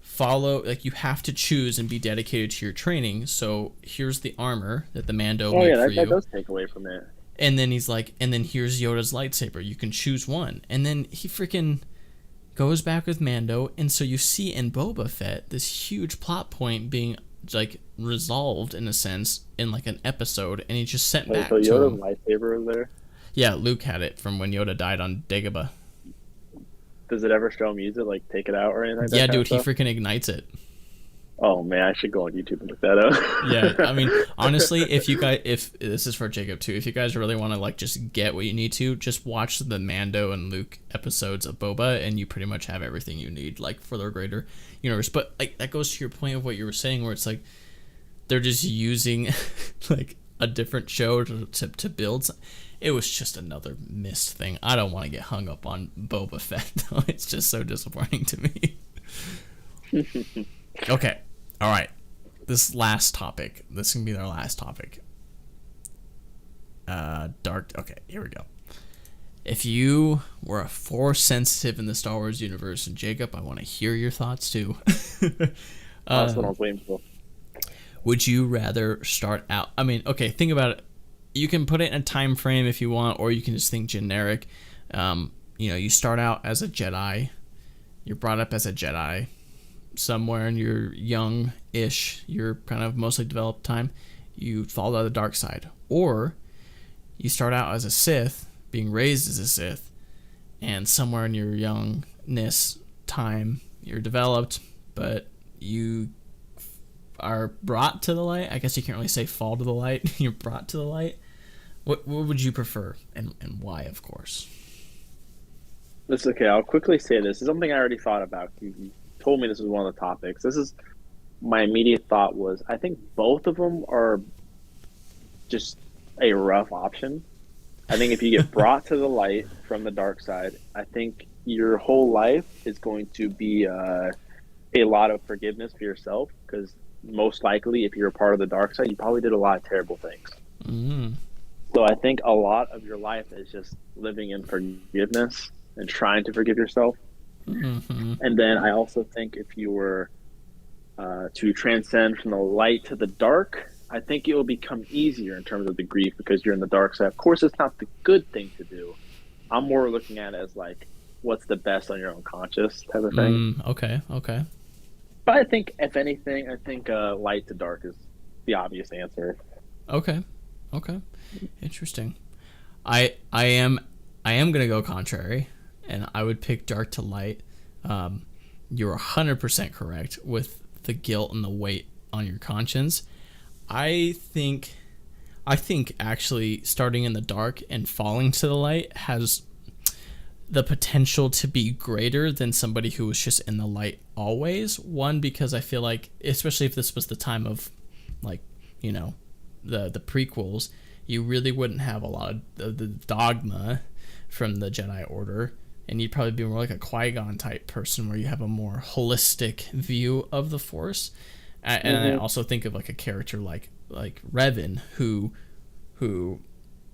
Speaker 1: follow, like, you have to choose and be dedicated to your training. So here's the armor that the Mando made for you.
Speaker 3: That does take away from it.
Speaker 1: And then he's like, and then here's Yoda's lightsaber. You can choose one. And then he freaking goes back with Mando. And so you see in Boba Fett this huge plot point being like resolved in a sense in like an episode, and he just sent back
Speaker 3: so
Speaker 1: to
Speaker 3: Yoda's
Speaker 1: him.
Speaker 3: lightsaber is there?
Speaker 1: Yeah, Luke had it from when Yoda died on Dagobah.
Speaker 3: Does it ever show him use it, like take it out or anything like that?
Speaker 1: Yeah, dude, he freaking ignites it.
Speaker 3: Oh man, I should go on YouTube and look that up.
Speaker 1: Yeah, I mean, honestly, if this is for Jacob too, if you guys really want to like just get what you need to, just watch the Mando and Luke episodes of Boba, and you pretty much have everything you need, like, for the greater universe. But like, that goes to your point of what you were saying, where it's like they're just using like a different show to build. It was just another missed thing. I don't want to get hung up on Boba Fett though. It's just so disappointing to me. Okay. All right. This last topic. This can be our last topic. Okay, here we go. If you were a Force sensitive in the Star Wars universe, and Jacob, I want to hear your thoughts too.
Speaker 3: That's what I was waiting for.
Speaker 1: Would you rather start out? I mean, okay, think about it. You can put it in a time frame if you want, or you can just think generic. You start out as a Jedi. You're brought up as a Jedi. Somewhere in your young-ish, your kind of mostly developed time, you fall to the dark side. Or you start out as a Sith, being raised as a Sith, and somewhere in your youngness time, you're developed, but you are brought to the light. I guess you can't really say fall to the light. You're brought to the light. What would you prefer, and why, of course?
Speaker 3: It's okay. I'll quickly say this. This is something I already thought about. You told me this was one of the topics. This is my immediate thought was, I think both of them are just a rough option.
Speaker 2: I think if you get brought to the light from the dark side, I think your whole life is going to be a lot of forgiveness for yourself because most likely, if you're a part of the dark side, you probably did a lot of terrible things.
Speaker 1: Mm.
Speaker 2: So I think a lot of your life is just living in forgiveness and trying to forgive yourself.
Speaker 1: Mm-hmm.
Speaker 2: And then I also think if you were to transcend from the light to the dark, I think it will become easier in terms of the grief because you're in the dark side. Of course, it's not the good thing to do. I'm more looking at it as like, what's the best on your own conscious type of thing.
Speaker 1: Okay.
Speaker 2: But I think, if anything, I think light to dark is the obvious answer.
Speaker 1: Okay. Interesting. I am gonna go contrary, and I would pick dark to light. You're 100% correct with the guilt and the weight on your conscience. I think actually starting in the dark and falling to the light has the potential to be greater than somebody who was just in the light always. One, because I feel like, especially if this was the time of, like, you know, the prequels, you really wouldn't have a lot of the dogma from the Jedi Order, and you'd probably be more like a Qui-Gon type person where you have a more holistic view of the Force. And I also think of like a character like Revan, who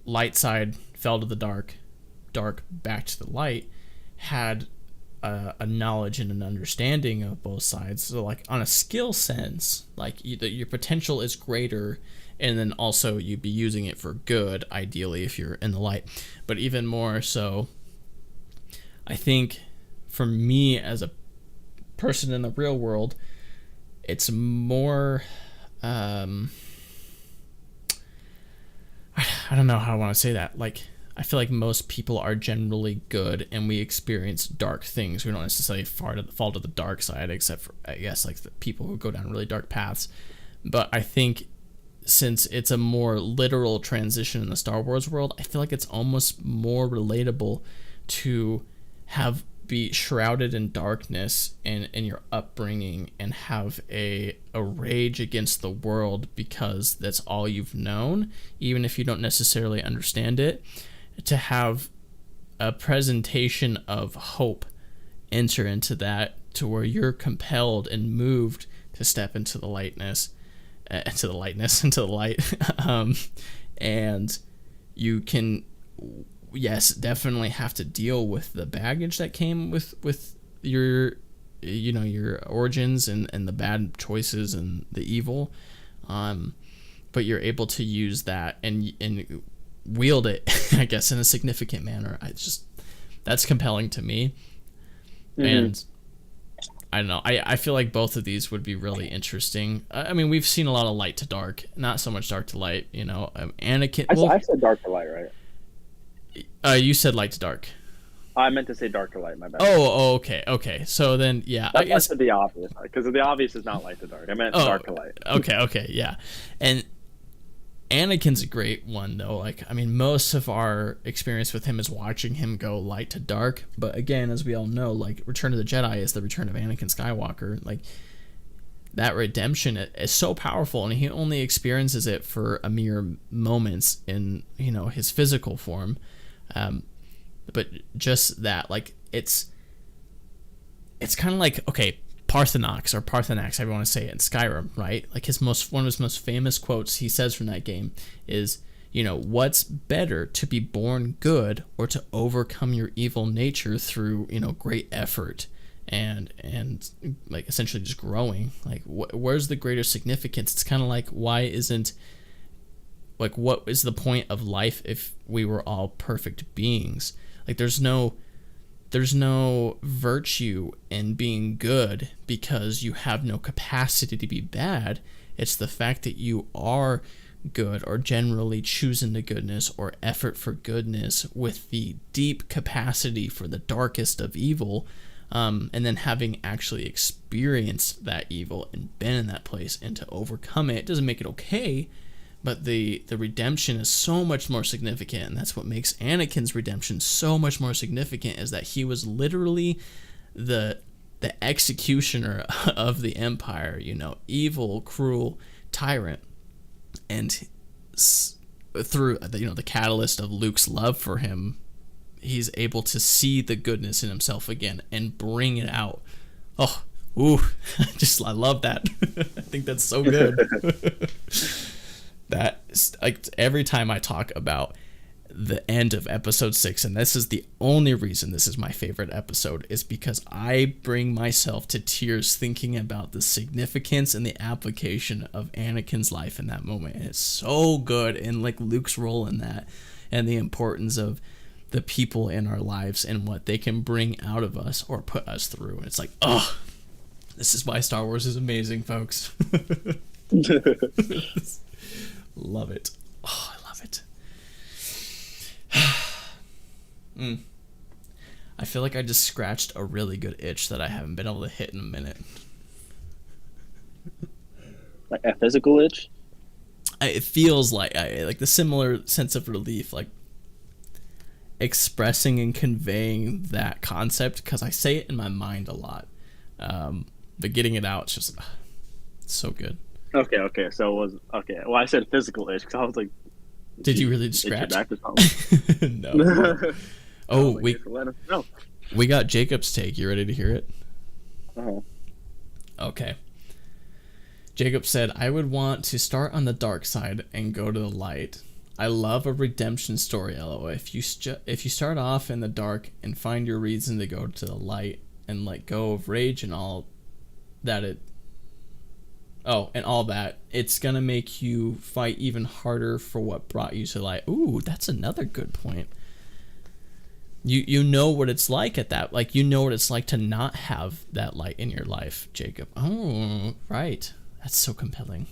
Speaker 1: light side fell to the dark back to the light, had a knowledge and an understanding of both sides. So like on a skill sense, like your potential is greater, and then also you'd be using it for good, ideally, if you're in the light. But even more so, I think for me as a person in the real world, it's more I don't know how I want to say that. Like, I feel like most people are generally good, and we experience dark things. We don't necessarily fall to the dark side, except for, I guess, like the people who go down really dark paths. But I think since it's a more literal transition in the Star Wars world, I feel like it's almost more relatable to be shrouded in darkness in your upbringing and have a rage against the world because that's all you've known, even if you don't necessarily understand it, to have a presentation of hope enter into that, to where you're compelled and moved to step into the light, and you can, yes, definitely have to deal with the baggage that came with your, you know, your origins and the bad choices and the evil, but you're able to use that and wield it, I guess, in a significant manner. That's compelling to me. And I don't know, I feel like both of these would be really interesting. I mean, we've seen a lot of light to dark, not so much dark to light, you know. Anakin,
Speaker 2: I said dark to light, right?
Speaker 1: You said light to dark.
Speaker 2: I meant to say dark to light, my bad.
Speaker 1: Oh, okay. So then, yeah, I guess
Speaker 2: the obvious, because the obvious is not light to dark. I meant dark to light.
Speaker 1: Okay, yeah. And Anakin's a great one, though. Like, I mean, most of our experience with him is watching him go light to dark. But again, as we all know, like, Return of the Jedi is the return of Anakin Skywalker. Like, that redemption is so powerful, and he only experiences it for a mere moments in, you know, his physical form. But just that, like, it's kind of like, okay, Parthenax, however you want to say it, in Skyrim, right? Like, one of his most famous quotes he says from that game is, you know, what's better, to be born good or to overcome your evil nature through, you know, great effort and like essentially just growing? Like, where's the greater significance? It's kind of like, why isn't, like, what is the point of life if we were all perfect beings? Like, there's no virtue in being good because you have no capacity to be bad. It's the fact that you are good, or generally choosing the goodness or effort for goodness with the deep capacity for the darkest of evil, and then having actually experienced that evil and been in that place and to overcome it. It doesn't make it okay, but the redemption is so much more significant, and that's what makes Anakin's redemption so much more significant, is that he was literally the executioner of the Empire, you know, evil, cruel tyrant, and through the catalyst of Luke's love for him, he's able to see the goodness in himself again and bring it out. Oh, ooh, I love that. I think that's so good. That, like, every time I talk about the end of episode 6, and this is the only reason this is my favorite episode, is because I bring myself to tears thinking about the significance and the application of Anakin's life in that moment. And it's so good, and like Luke's role in that, and the importance of the people in our lives and what they can bring out of us or put us through. And it's like, oh, this is why Star Wars is amazing, folks. Love it. Oh, I love it. I feel like I just scratched a really good itch that I haven't been able to hit in a minute.
Speaker 3: Like a physical itch?
Speaker 1: It feels like like the similar sense of relief, like expressing and conveying that concept, because I say it in my mind a lot, but getting it out, it's just it's so good.
Speaker 3: Okay. So it was okay. Well, I said physical itch because I was like,
Speaker 1: did you really just scratch? No. Oh, we got Jacob's take. You ready to hear it?
Speaker 3: Uh-huh.
Speaker 1: Okay. Jacob said, I would want to start on the dark side and go to the light. I love a redemption story, LOL. If you start off in the dark and find your reason to go to the light and let go of rage and all that it's gonna make you fight even harder for what brought you to light. Ooh, that's another good point. You know what it's like at that, like, you know what it's like to not have that light in your life, Jacob. Oh, right. That's so compelling.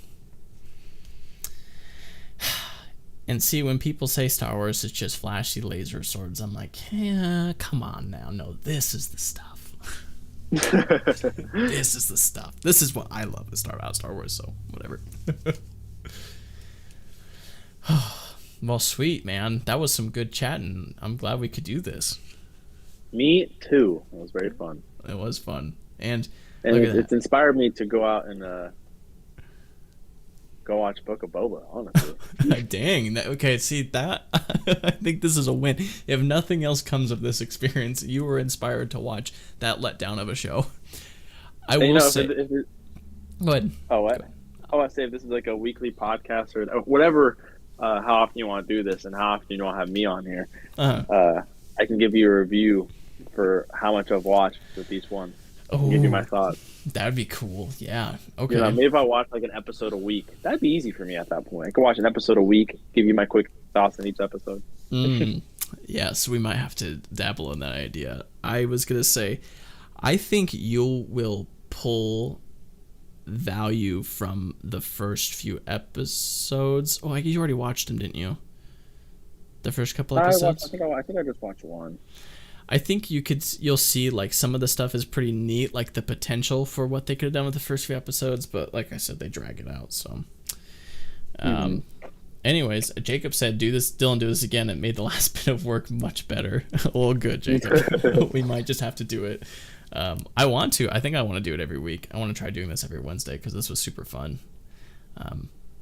Speaker 1: And see, when people say Star Wars is just flashy laser swords, I'm like, yeah, come on now. No, this is the stuff. This is the stuff. This is what I love about Star Wars, so whatever. Well, sweet, man. That was some good chatting. I'm glad we could do this.
Speaker 3: Me too. It was very fun.
Speaker 1: It was fun. And
Speaker 3: it's inspired me to go out and go watch Book of Boba, honestly.
Speaker 1: Dang. Okay, see that? I think this is a win. If nothing else comes of this experience, you were inspired to watch that letdown of a show. I will say... Go ahead.
Speaker 3: Oh, what? I want to say if this is like a weekly podcast or whatever, how often you want to do this and how often you want to have me on here, I can give you a review for how much I've watched with each one. Give you my thoughts.
Speaker 1: That'd be cool. Yeah. Okay.
Speaker 3: You know, maybe if I watch like an episode a week, that'd be easy for me at that point. I could watch an episode a week, give you my quick thoughts on each episode.
Speaker 1: Yes, we might have to dabble in that idea. I was gonna say, I think you will pull value from the first few episodes. Oh, you already watched them, didn't you? The first couple episodes.
Speaker 3: I think I just watched one.
Speaker 1: I think you'll see like some of the stuff is pretty neat, like the potential for what they could have done with the first few episodes, but like I said, they drag it out. So, anyways, Jacob said, do this again. It made the last bit of work much better. Well, good, Jacob. We might just have to do it. I think I want to do it every week. I want to try doing this every Wednesday because this was super fun.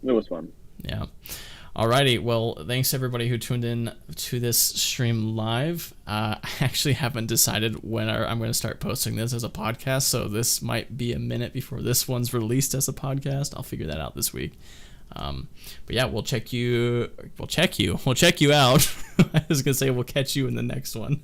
Speaker 3: It was fun.
Speaker 1: Yeah. Alrighty, well, thanks everybody who tuned in to this stream live. I actually haven't decided when I'm going to start posting this as a podcast, so this might be a minute before this one's released as a podcast. I'll figure that out this week. But yeah, we'll check you out. I was going to say we'll catch you in the next one.